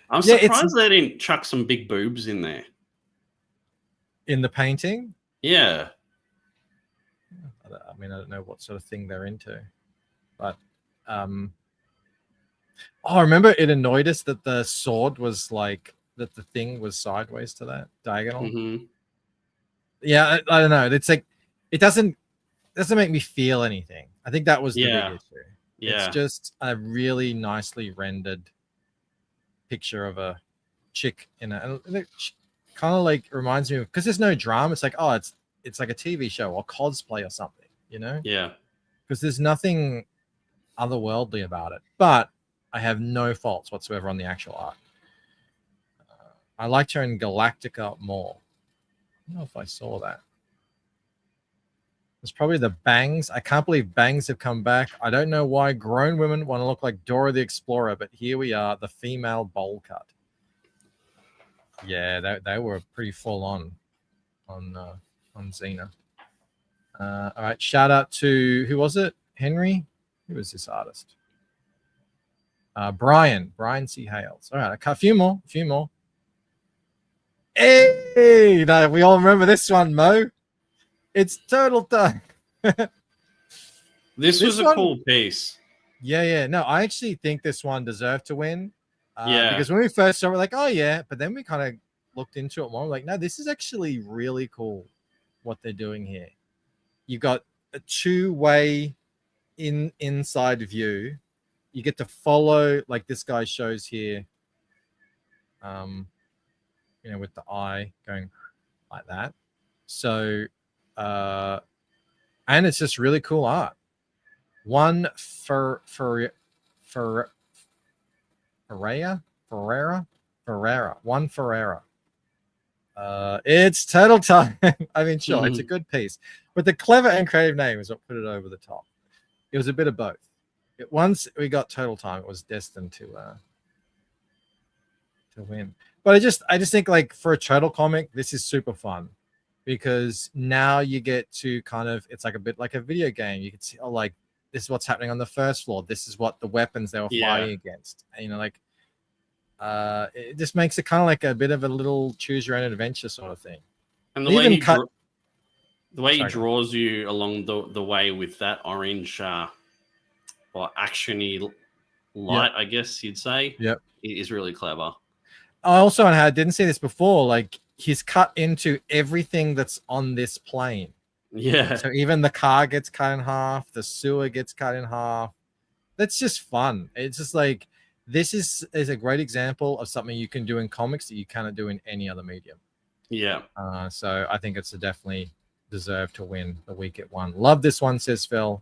I'm surprised they didn't chuck some big boobs in there. In the painting? Yeah. I mean, I don't know what sort of thing they're into. But, remember it annoyed us that the sword was like, that the thing was sideways to that, diagonal? Mm-hmm. Yeah, I don't know. It's like, it doesn't make me feel anything. I think that was the big issue. Yeah. It's just a really nicely rendered picture of a chick in and it kind of like reminds me of, because there's no drama. It's like, it's like a TV show or cosplay or something, Yeah. Because there's nothing otherworldly about it. But I have no faults whatsoever on the actual art. I liked her in Galactica more. I don't know if I saw that. It's probably the bangs. I can't believe bangs have come back. I don't know why grown women want to look like Dora the Explorer, but here we are, the female bowl cut. Yeah, they were pretty full on Xena. All right, shout out to, who was it? Henry? Who was this artist? Brian C. Hales. All right, a few more. Hey, no, we all remember this one, Mo. It's Turtle Time. This was a cool piece. Yeah. No, I actually think this one deserved to win. Yeah. Because when we first saw it, we're like, oh, yeah. But then we kind of looked into it more. We're like, no, this is actually really cool what they're doing here. You got a two-way inside view. You get to follow, like this guy shows here, with the eye going like that. So, and it's just really cool art. One Ferreira. One Ferreira. It's Turtle Time. I mean, sure, it's a good piece, but the clever and creative name is what put it over the top. It was a bit of both. Once we got Turtle Time, it was destined to win. But I just think, like, for a turtle comic, this is super fun because now you get to kind of, it's like a bit like a video game. You can see, like, this is what's happening on the first floor. This is what the weapons they were fighting against. And, it just makes it kind of like a bit of a little choose your own adventure sort of thing. And the way he draws you along the way with that orange or actiony light, I guess you'd say. Yep. It is really clever. I also didn't see this before. Like, he's cut into everything that's on this plane. Yeah. So even the car gets cut in half, the sewer gets cut in half. That's just fun. It's just like, this is a great example of something you can do in comics that you cannot do in any other medium. Yeah. So I think it's definitely deserved to win the week it won. Love this one, says Phil.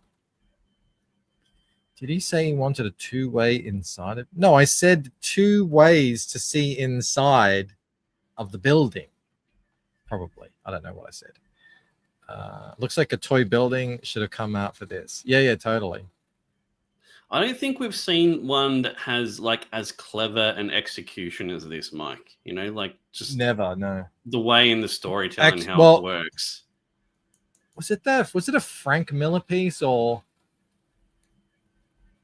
Did he say he wanted a two-way inside it? No, I said 2 ways to see inside of the building. Probably. I don't know what I said. Looks like a toy building should have come out for this. Yeah, totally. I don't think we've seen one that has like as clever an execution as this, Mike. Just never, no. The way in the storytelling, how it works. Was it a Frank Miller piece or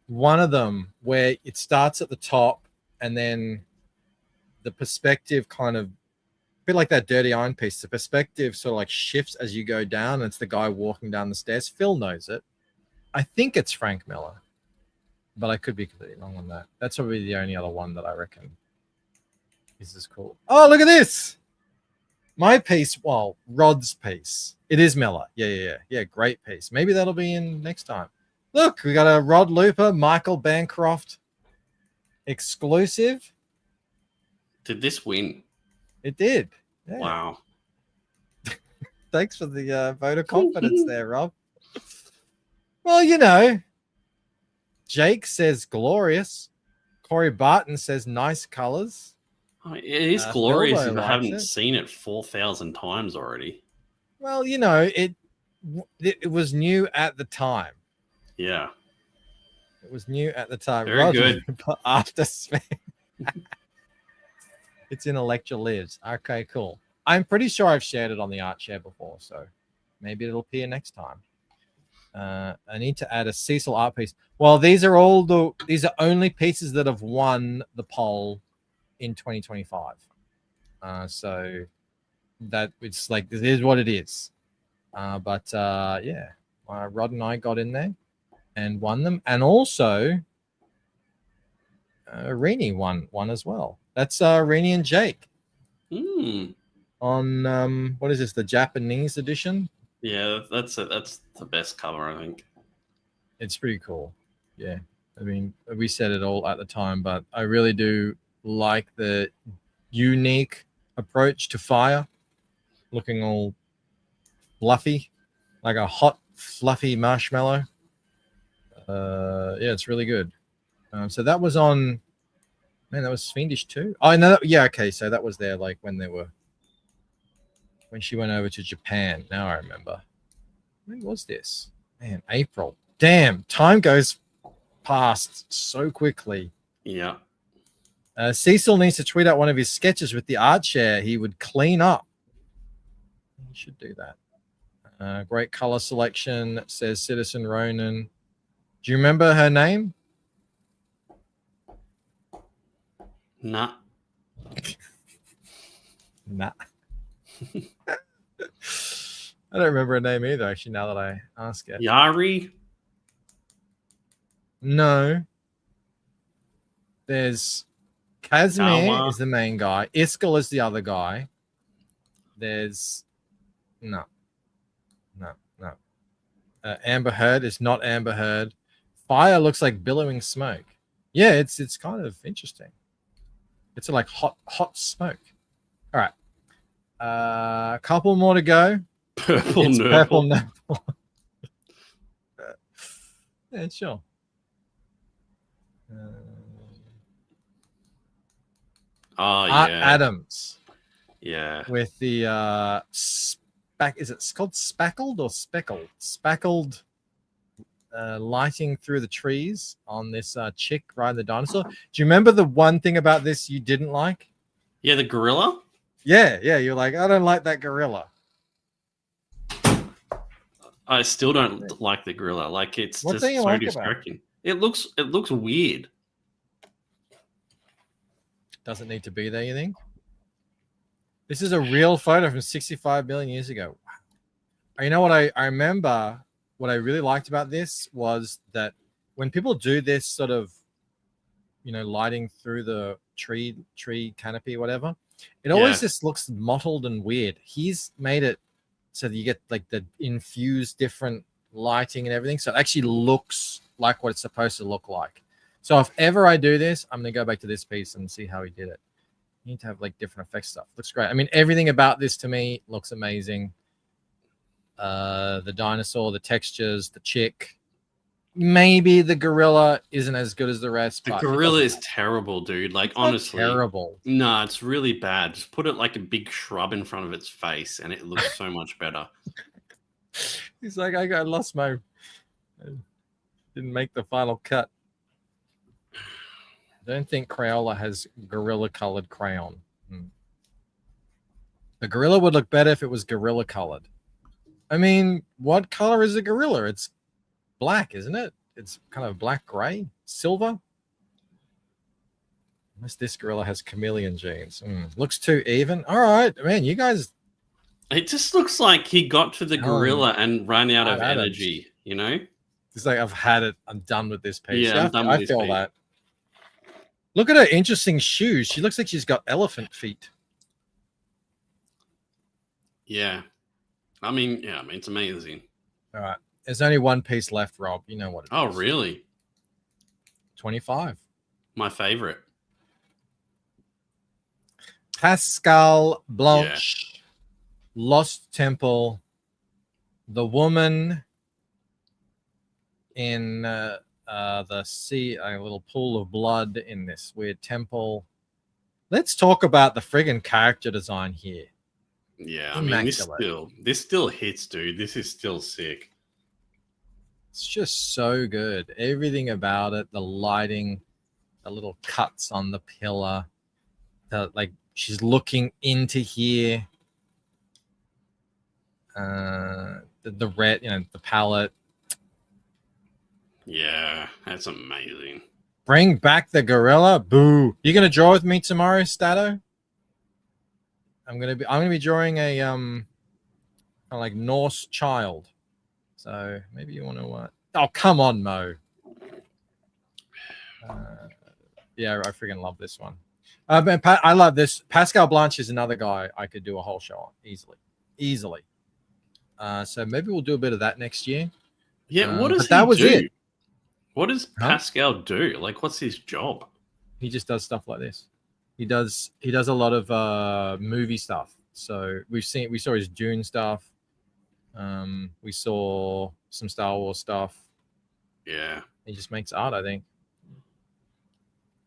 one of them where it starts at the top and then the perspective kind of bit like that Dirty Iron piece. The perspective sort of like shifts as you go down. And it's the guy walking down the stairs. Phil knows it. I think it's Frank Miller, but I could be completely wrong on that. That's probably the only other one that I reckon is cool. Oh, look at this. My piece, well, Rod's piece. It is Miller. Yeah. Great piece. Maybe that'll be in next time. Look, we got a Rod Looper, Michael Bancroft exclusive. Did this win? It did. Yeah. Wow. Thanks for the vote of confidence there, Rob. Well, you know, Jake says glorious. Corey Barton says nice colors. I mean, it is glorious if I haven't it. seen it 4,000 times already. Well, you know, it was new at the time. Yeah. It was new at the time. Very good. After Sven. It's in Electra Lives. Okay, cool. I'm pretty sure I've shared it on the art share before, so maybe it'll appear next time. I need to add a Cecil art piece. Well, these are only pieces that have won the poll in 2025. So that it's like this is what it is. But yeah, Rod and I got in there and won them, and also Rini won as well. That's Rini and Jake on what is this? The Japanese edition. Yeah, that's the best cover, I think. It's pretty cool. Yeah, I mean, we said it all at the time, but I really do like the unique approach to fire, looking all fluffy, like a hot, fluffy marshmallow. Yeah, it's really good. So that was on. Man, that was Fiendish too. Oh no, yeah, okay. So that was there, like when she went over to Japan. Now I remember. When was this? Man, April. Damn, time goes past so quickly. Yeah. Cecil needs to tweet out one of his sketches with the art share. He would clean up. He should do that. Great color selection, says Citizen Ronan. Do you remember her name? Nah. Nah. I don't remember her name either, actually, now that I ask it. Yari? No. There's Casimir is the main guy. Iskall is the other guy. There's no. Amber Heard is not Amber Heard. Fire looks like billowing smoke. Yeah, it's kind of interesting. It's like hot smoke. All right. A couple more to go. Purple Nurple. Yeah, sure. Art Adams. Yeah. With the is it called spackled or speckled? Spackled lighting through the trees on this chick riding the dinosaur. Do you remember the one thing about this you didn't like? Yeah, the gorilla? Yeah. You're like, I don't like that gorilla. I still don't like the gorilla. Like it's just so distracting. It looks weird. Doesn't need to be there, you think? This is a real photo from 65 million years ago. You know what I remember what I really liked about this was that when people do this sort of, you know, lighting through the tree canopy, whatever, it always just looks mottled and weird. He's made it so that you get like the infused different lighting and everything. So it actually looks like what it's supposed to look like. So if ever I do this, I'm going to go back to this piece and see how he did it. You need to have like different effects stuff. Looks great. I mean, everything about this to me looks amazing. The dinosaur, the textures, the chick. Maybe the gorilla isn't as good as the rest. The gorilla is terrible, dude. Like, honestly. Terrible. No, it's really bad. Just put it like a big shrub in front of its face and it looks so much better. He's like, I lost my... Didn't make the final cut. I don't think Crayola has gorilla-colored crayon. The gorilla would look better if it was gorilla-colored. I mean, what color is a gorilla? It's black, isn't it? It's kind of black-gray? Silver? Unless this gorilla has chameleon genes. Looks too even. All right, man, you guys. It just looks like he got to the gorilla and ran out of Adams. energy, you know? It's like, I've had it. I'm done with this piece. Yeah, I'm done with I this feel piece. that. Look at her interesting shoes. She looks like she's got elephant feet. Yeah. I mean, it's amazing. All right. There's only one piece left, Rob. You know what it is. Oh, really? 25. My favorite. Pascal Blanche, Lost Temple, the woman in the sea, a little pool of blood in this weird temple. Let's talk about the friggin' character design here. Yeah, I mean, this still hits, dude. This is still sick. It's just so good. Everything about it, the lighting, the little cuts on the pillar, like she's looking into here. The red, the palette. Yeah, that's amazing. Bring back the gorilla. Boo. You gonna draw with me tomorrow, Stato? I'm gonna be drawing a kind of like Norse child. So maybe you want to. Oh, come on, Mo. Yeah, I freaking love this one. I love this. Pascal Blanche is another guy I could do a whole show on easily. So maybe we'll do a bit of that next year. Yeah, what does that he was do? it. What does Pascal do? Like, what's his job? He just does stuff like this. He does a lot of movie stuff. So we saw his Dune stuff. We saw some Star Wars stuff. Yeah. He just makes art, I think.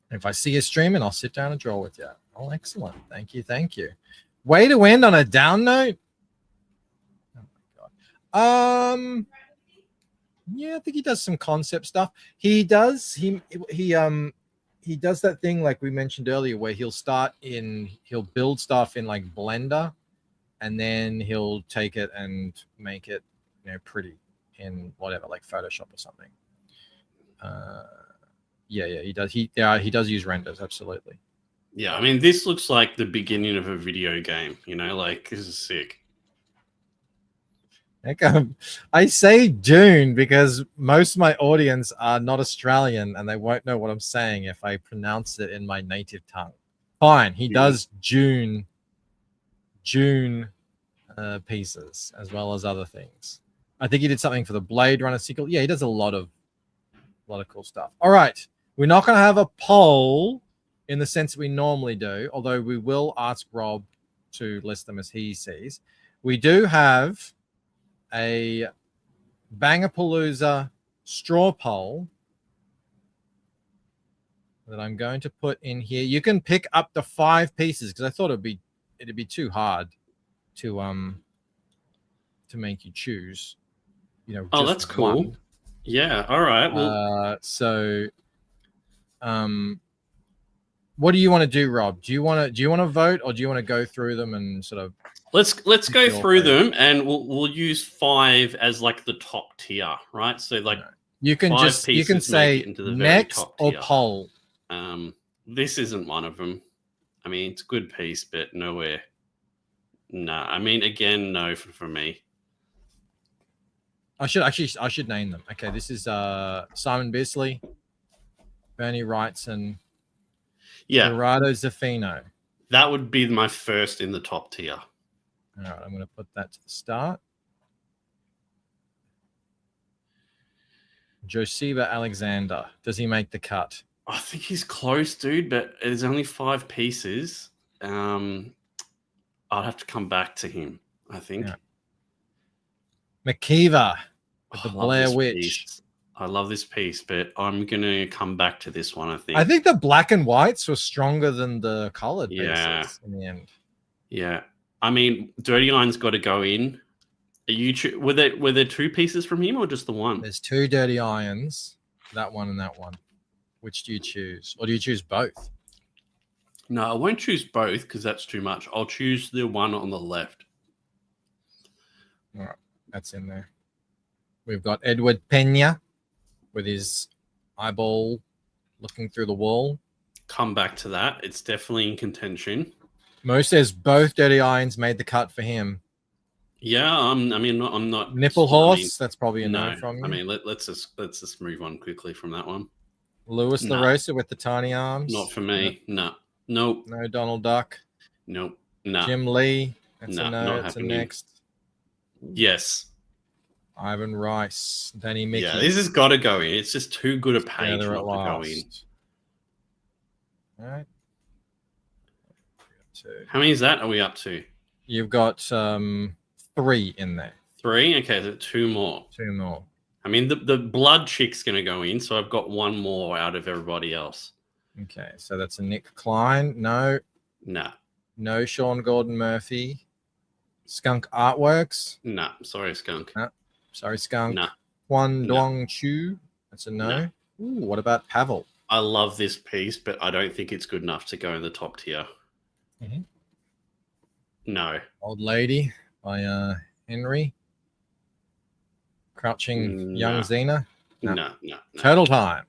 If I see you streaming, I'll sit down and draw with you. Oh, excellent. Thank you. Way to end on a down note. Oh my god. Yeah, I think he does some concept stuff. He does that thing like we mentioned earlier where he'll build stuff in like Blender and then he'll take it and make it, pretty in whatever, like Photoshop or something. Yeah, he does. He does use renders, absolutely. Yeah, I mean, this looks like the beginning of a video game, like this is sick. I say Dune because most of my audience are not Australian and they won't know what I'm saying if I pronounce it in my native tongue. Fine, he does June pieces as well as other things. I think he did something for the Blade Runner sequel. Yeah, he does a lot of cool stuff. All right, we're not going to have a poll in the sense that we normally do, although we will ask Rob to list them as he sees. We do have a Bangapalooza straw poll that I'm going to put in here. You can pick up to 5 pieces because I thought it'd be too hard to make you choose. Oh, that's cool. One. Yeah. All right. Well, what do you want to do, Rob? Do you want to vote or do you want to go through them and sort of? Let's go through them, and we'll use 5 as like the top tier, right? So like you can say next or poll. This isn't one of them. I mean, it's a good piece, but nowhere. No, I mean, again, no for me. I should name them. Okay, this is Simon Bisley, Bernie Wrightson, Gerardo Zaffino. That would be my first in the top tier. All right, I'm going to put that to the start. Josiba Alexander. Does he make the cut? I think he's close, dude, but there's only 5 pieces. I'll have to come back to him, I think. Yeah. McKeever with the Blair Witch. Piece. I love this piece, but I'm going to come back to this one, I think. I think the black and whites were stronger than the colored pieces in the end. Yeah. I mean, Dirty Iron's got to go in. Were there 2 pieces from him or just the one? There's 2 Dirty Irons, that one and that one. Which do you choose? Or do you choose both? No, I won't choose both because that's too much. I'll choose the one on the left. All right, that's in there. We've got Edward Pena with his eyeball looking through the wall. come back to that. It's definitely in contention. Mo says both Dirty Irons made the cut for him. Yeah, I'm not Nipple Horse. That's probably a no no from you. I mean, let's just move on quickly from that one. Lewis No. LaRosa with the tiny arms. Not for me. No. Nope. No Donald Duck. Nope. No. Jim Lee. That's No, a no. not That's a happening. next. Yes. Ivan Rice. Danny Mickey. Yeah, this has got to go in. It's just too good a page Together not at to go last. in. All right. How many is that? Are we up to? You've got 3 in there. 3? Okay, so 2 more. 2 more. I mean, the blood chick's going to go in, so I've got 1 more out of everybody else. Okay, so that's a Nick Klein. No. Nah. No Sean Gordon Murphy. Skunk Artworks. Nah. Sorry, Skunk. No. Sorry, Skunk. Nah. Juan No. Dong Chu. That's a no. No. Ooh, what about Pavel? I love this piece, but I don't think it's good enough to go in the top tier. Mhm. No. Old Lady by Henry. Crouching Young Xena. No. Turtle Time.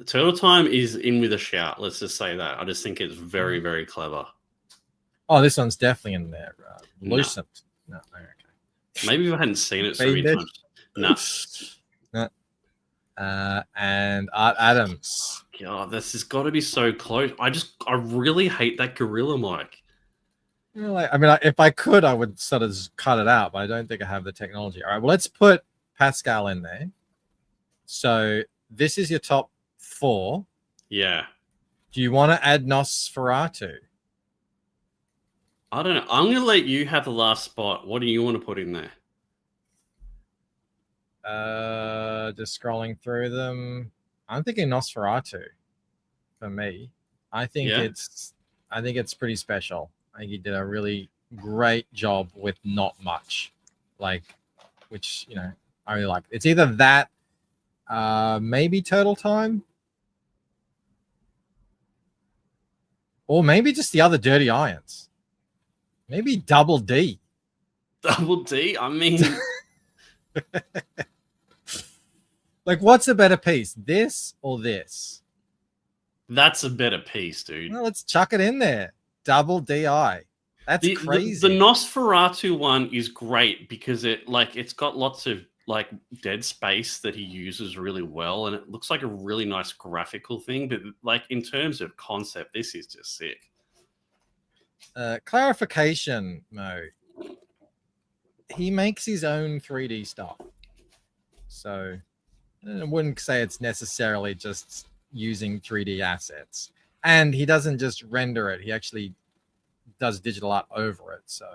Turtle Time is in with a shout. Let's just say that. I just think it's very, very clever. Oh, this one's definitely in there. Lucent. No. Okay. Maybe if I hadn't seen it so many Faded. times. No. And Art Adams. God, this has got to be so close. I really hate that gorilla mic. You know, like, I mean, if I could, I would sort of cut it out, but I don't think I have the technology. All right, well, let's put Pascal in there. So this is your top 4. Yeah. Do you want to add Nosferatu? I don't know. I'm going to let you have the last spot. What do you want to put in there? Just scrolling through them. I'm thinking Nosferatu for me. I think it's pretty special. I think he did a really great job with not much, which I really like. It's either that, maybe Turtle Time, or maybe just the other Dirty Irons. Maybe Double D. Double D? I mean, what's a better piece, this or this? That's a better piece, dude. Well, let's chuck it in there. Double DI. That's crazy. The Nosferatu one is great because it's got lots of dead space that he uses really well, and it looks like a really nice graphical thing. But in terms of concept, this is just sick. Clarification, Mo. He makes his own 3D stuff, so I wouldn't say it's necessarily just using 3D assets. And he doesn't just render it; he actually does digital art over it. So,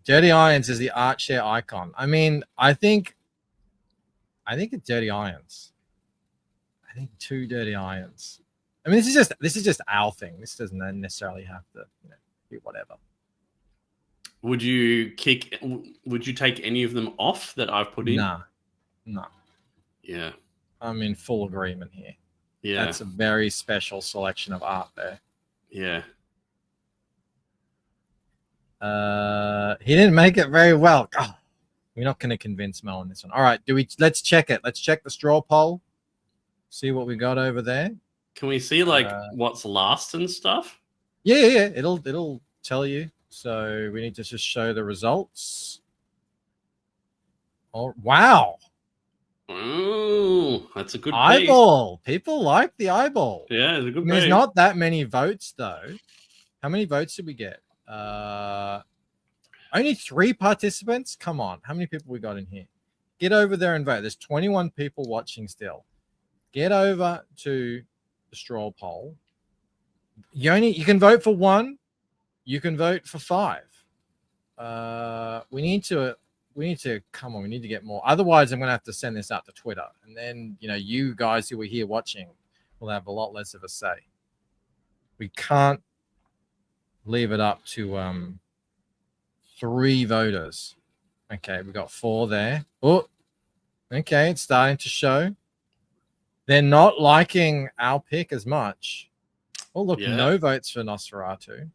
Dirty Irons is the art share icon. I mean, I think it's Dirty Irons. I think 2 Dirty Irons. I mean, this is just our thing. This doesn't necessarily have to be whatever. Would you take any of them off that I've put in? No. Yeah. I'm in full agreement here. Yeah. That's a very special selection of art there. Yeah. He didn't make it very well. Oh, we're not going to convince Mel on this one. All right, let's check it. Let's check the straw poll. See what we got over there. Can we see what's last and stuff? Yeah. It'll tell you. So we need to just show the results. Oh, wow. Oh, that's a good eyeball. Piece. People like the eyeball. Yeah, it's a good. There's not that many votes though. How many votes did we get? Only 3 participants. Come on, how many people we got in here? Get over there and vote. There's 21 people watching still. Get over to the straw poll. You can vote for 1. You can vote for 5. We need to come on. We need to get more. Otherwise, I'm going to have to send this out to Twitter, and then you guys who are here watching will have a lot less of a say. We can't leave it up to 3 voters. Okay, we got 4 there. Oh, okay, it's starting to show. They're not liking our pick as much. Oh, look, no votes for Nosferatu.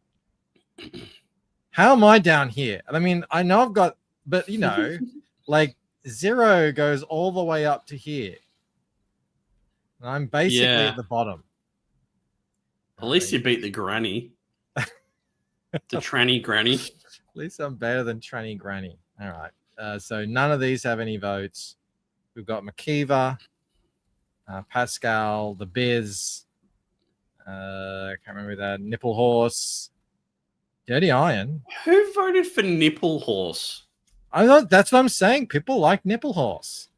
How am I down here? I mean, I know I've got, but 0 goes all the way up to here. I'm basically Yeah. at the bottom. At least you beat the granny. The tranny granny. At least I'm better than Tranny Granny. All right. So none of these have any votes. We've got Makiva, Pascal, the Biz. I can't remember that. Nipple Horse, Dirty Iron. Who voted for Nipple Horse? I thought that's what I'm saying. People like Nipple Horse.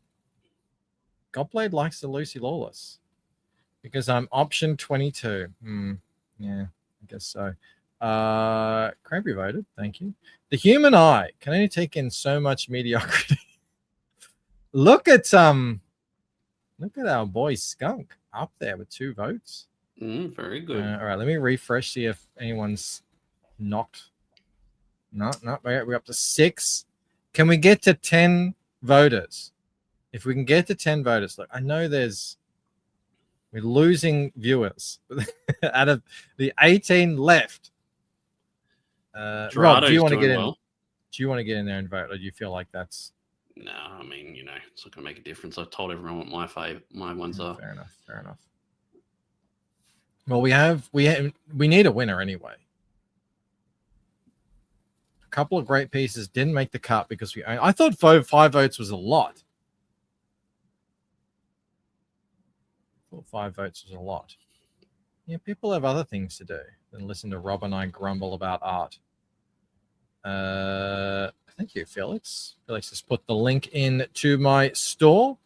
Godblade likes the Lucy Lawless because I'm option 22. Yeah, I guess so. Cranberry voted. Thank you. The human eye can only take in so much mediocrity. Look at our boy Skunk up there with 2 votes. Very good. All right, let me refresh, see if anyone's knocked. No, we're up to 6. Can we get to 10 voters? If we can get to 10 voters, look, I know we're losing viewers out of the 18 left. Rob, do you want to get in? Well. Do you want to get in there and vote, or do you feel like that's? No, I mean, it's not going to make a difference. I've told everyone what my ones are. Fair enough. Well, we need a winner anyway. A couple of great pieces didn't make the cut because I thought 5 votes was a lot. I thought 5 votes was a lot. Yeah, people have other things to do than listen to Rob and I grumble about art. Thank you, Felix. Felix has put the link in to my store.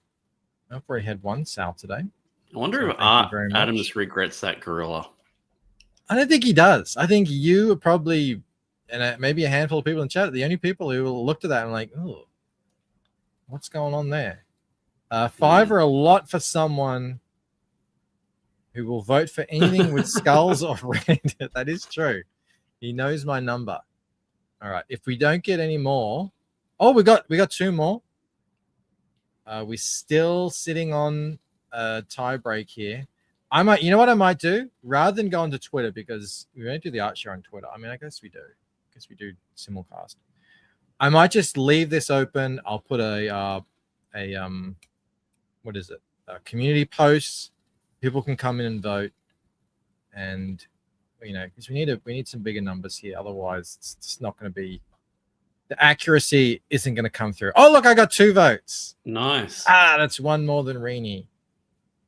I've already had 1 sale today. I wonder if Adam just regrets that gorilla. I don't think he does. I think you are probably, and maybe a handful of people in chat, are the only people who will look at that and like, oh, what's going on there? 5 are a lot for someone who will vote for anything with skulls or red. That is true. He knows my number. All right. If we don't get any more, we got 2 more. We're still sitting on a tie break here. You know what I might do? Rather than go onto Twitter, because we don't do the art show on Twitter. I mean, I guess we do. Simulcast. I might just leave this open. I'll put a what is it? A community post. People can come in and vote, and because we need some bigger numbers here. Otherwise, it's just not going to be. The accuracy isn't going to come through. Oh, look, I got 2 votes. Nice. That's 1 more than Reenie.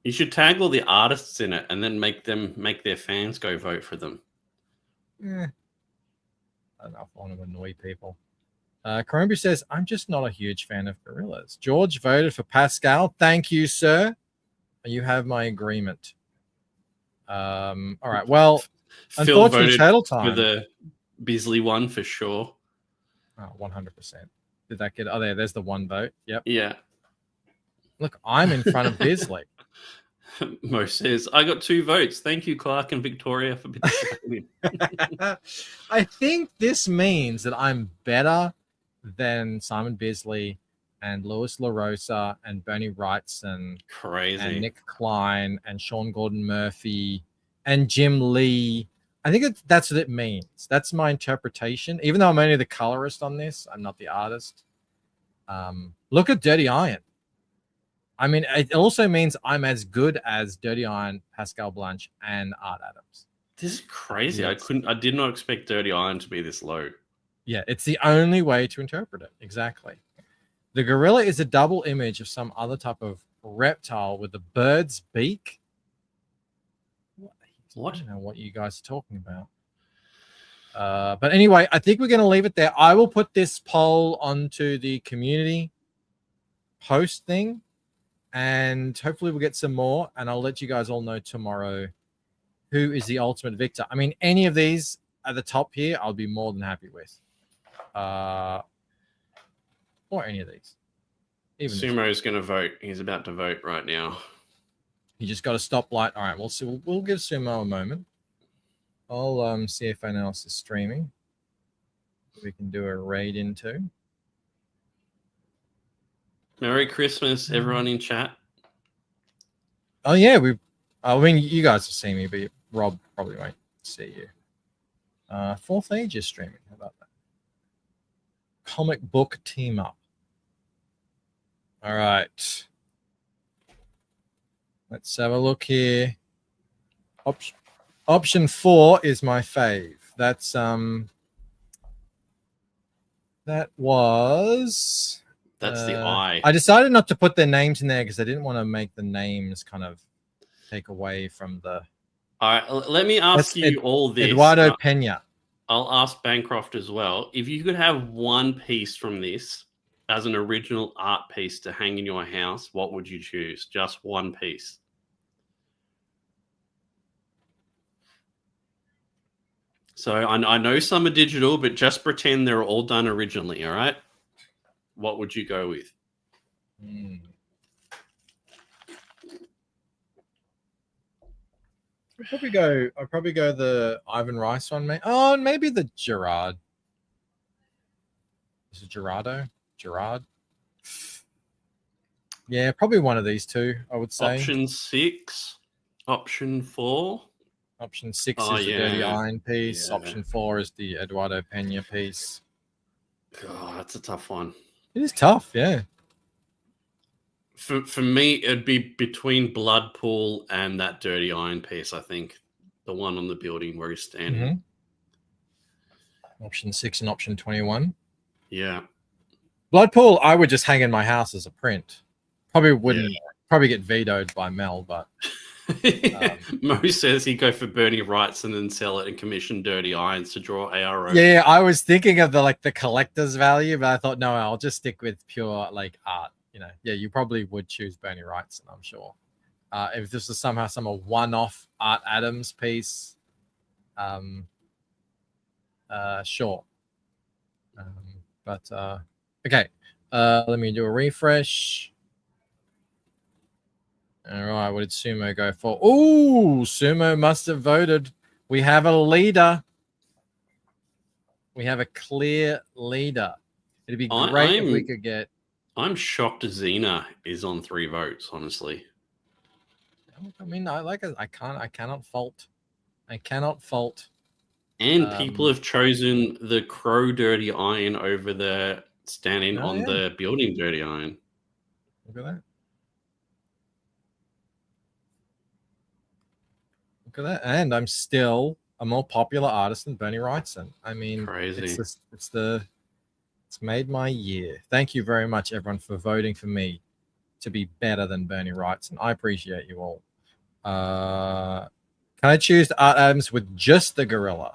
You should tag all the artists in it and then make their fans go vote for them. I don't know if I want to annoy people. Karumbu says, I'm just not a huge fan of gorillas. George voted for Pascal. Thank you, sir. You have my agreement. All right. Well, Phil unfortunately, Turtle Time. For the Bisley one for sure. Oh, 100%. Did that get? Oh, there's the 1 vote. Yep. Yeah. Look, I'm in front of Bisley. Mo says, I got 2 votes. Thank you, Clark and Victoria, for participating. I think this means that I'm better than Simon Bisley and Louis LaRosa and Bernie Wrightson. Crazy. And Nick Klein and Sean Gordon Murphy and Jim Lee. I think that's what it means. That's my interpretation. Even though I'm only the colorist on this, I'm not the artist. Look at Dirty Iron. I mean, it also means I'm as good as Dirty Iron, Pascal Blanche, and Art Adams. This is crazy. Yes. I did not expect Dirty Iron to be this low. Yeah, it's the only way to interpret it. Exactly. The gorilla is a double image of some other type of reptile with a bird's beak. What? I don't know what you guys are talking about. But anyway, I think we're going to leave it there. I will put this poll onto the community post thing, and hopefully we'll get some more, and I'll let you guys all know tomorrow who is the ultimate victor. I mean, any of these at the top here, I'll be more than happy with. Or any of these. Even Sumo's going to vote. He's about to vote right now. You just got a stoplight. All right, we'll see. We'll give Sumo a moment. I'll see if anyone else is streaming. We can do a raid into. Merry Christmas, everyone in chat. Oh yeah, I mean, you guys will see me, but Rob probably won't see you. Fourth Age is streaming. How about that? Comic book team up. All right. Let's have a look here. Option 4 is my fave. That's that was That's the eye. I decided not to put their names in there because I didn't want to make the names kind of take away from the. All right, let me ask you all this. Eduardo Pena. I'll ask Bancroft as well. If you could have one piece from this as an original art piece to hang in your house, what would you choose? Just one piece. So I know some are digital, but just pretend they're all done originally, all right? What would you go with? I'd probably go the Ivan Rice one, mate. Oh, and maybe the Gerard. Is it Gerardo? Gerard? Yeah, probably one of these two, I would say. Option 6, option 4. Option 6 is the Dirty Iron piece. Yeah. Option 4 is the Eduardo Pena piece. God, that's a tough one. It is tough, yeah. For me, it'd be between Blood Pool and that Dirty Iron piece, I think. The one on the building where he's standing. Mm-hmm. Option 6 and option 21. Yeah. Blood Pool, I would just hang in my house as a print. Probably wouldn't. Yeah. Probably get vetoed by Mel, but... Mo says he'd go for Bernie Wrights and then sell it and commission Dirty Irons to draw ARO. Yeah, I was thinking of the collector's value, but I thought, no, I'll just stick with pure art. Yeah, you probably would choose Bernie Wrightson, I'm sure. If this was somehow some one-off Art Adams piece, sure. Okay. Let me do a refresh. All right, what did Sumo go for? Oh, Sumo must have voted. We have a leader. We have a clear leader. It'd be great if we could get... I'm shocked Xena is on 3 votes, honestly. I mean, I cannot fault. I cannot fault. And people have chosen the Crow Dirty Iron over the standing on the building Dirty Iron. Look at that. Look at that. And I'm still a more popular artist than Bernie Wrightson. I mean, crazy. It's made my year. Thank you very much, everyone, for voting for me to be better than Bernie Wrightson. I appreciate you all. Can I choose Art Adams with just the gorilla?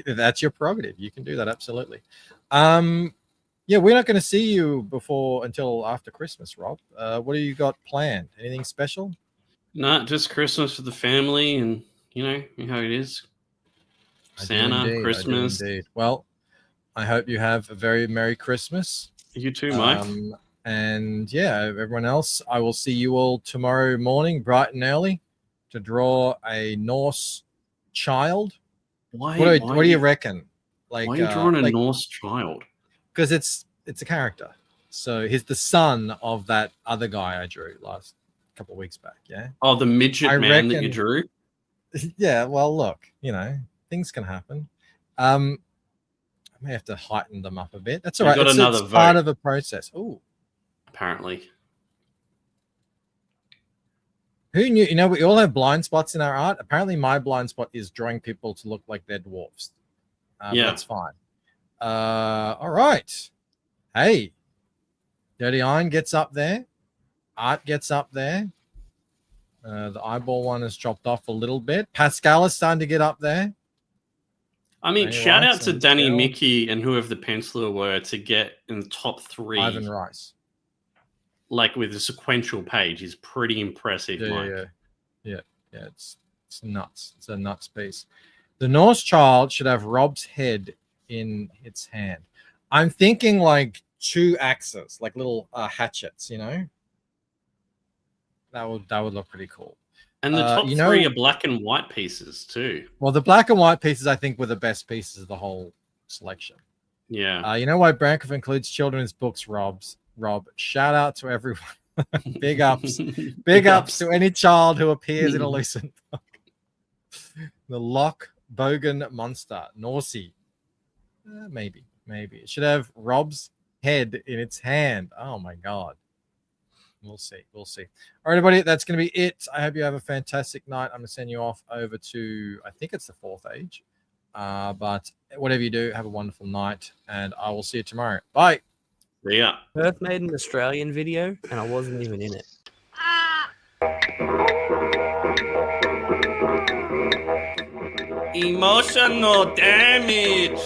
That's your prerogative. You can do that, absolutely. Yeah, we're not going to see you until after Christmas, Rob. What do you got planned? Anything special? No, just Christmas with the family, and you know how it is. Santa, Christmas. Indeed. Well, I hope you have a very Merry Christmas. You too, Mike. And yeah, everyone else, I will see you all tomorrow morning, bright and early, to draw a Norse child. Why? What do you reckon? Why are you drawing a Norse child? Because it's a character. So he's the son of that other guy I drew last couple of weeks back. Yeah. Oh, the midget man that you drew. Yeah. Well, look, things can happen. I may have to heighten them up a bit. That's all right. It's part of a process. Oh, apparently. Who knew? We all have blind spots in our art. Apparently, my blind spot is drawing people to look like they're dwarfs. Yeah, that's fine. All right. Hey, Dirty Iron gets up there. Art gets up there. The eyeball one has dropped off a little bit. Pascal is starting to get up there. I mean, shout out to Danny Mickey and whoever the penciler were to get in the top 3. Ivan Rice. Like with a sequential page is pretty impressive, Mike. Yeah. It's nuts. It's a nuts piece. The Norse child should have Rob's head in its hand. I'm thinking like 2 axes, like little hatchets, That would look pretty cool. And the top 3 are black and white pieces too. Well, the black and white pieces, I think, were the best pieces of the whole selection. Yeah. You know why Brankoff includes children's books, Rob? Shout out to everyone. Big ups. Big ups to any child who appears in a Lucent book. The Loch Bogan Monster. Norsey. Maybe. It should have Rob's head in its hand. Oh, my God. We'll see. We'll see. All right, everybody, that's going to be it. I hope you have a fantastic night. I'm going to send you off over to, I think it's the fourth age. But whatever you do, have a wonderful night, and I will see you tomorrow. Bye. Yeah. Perth made an Australian video, and I wasn't even in it. Emotional damage.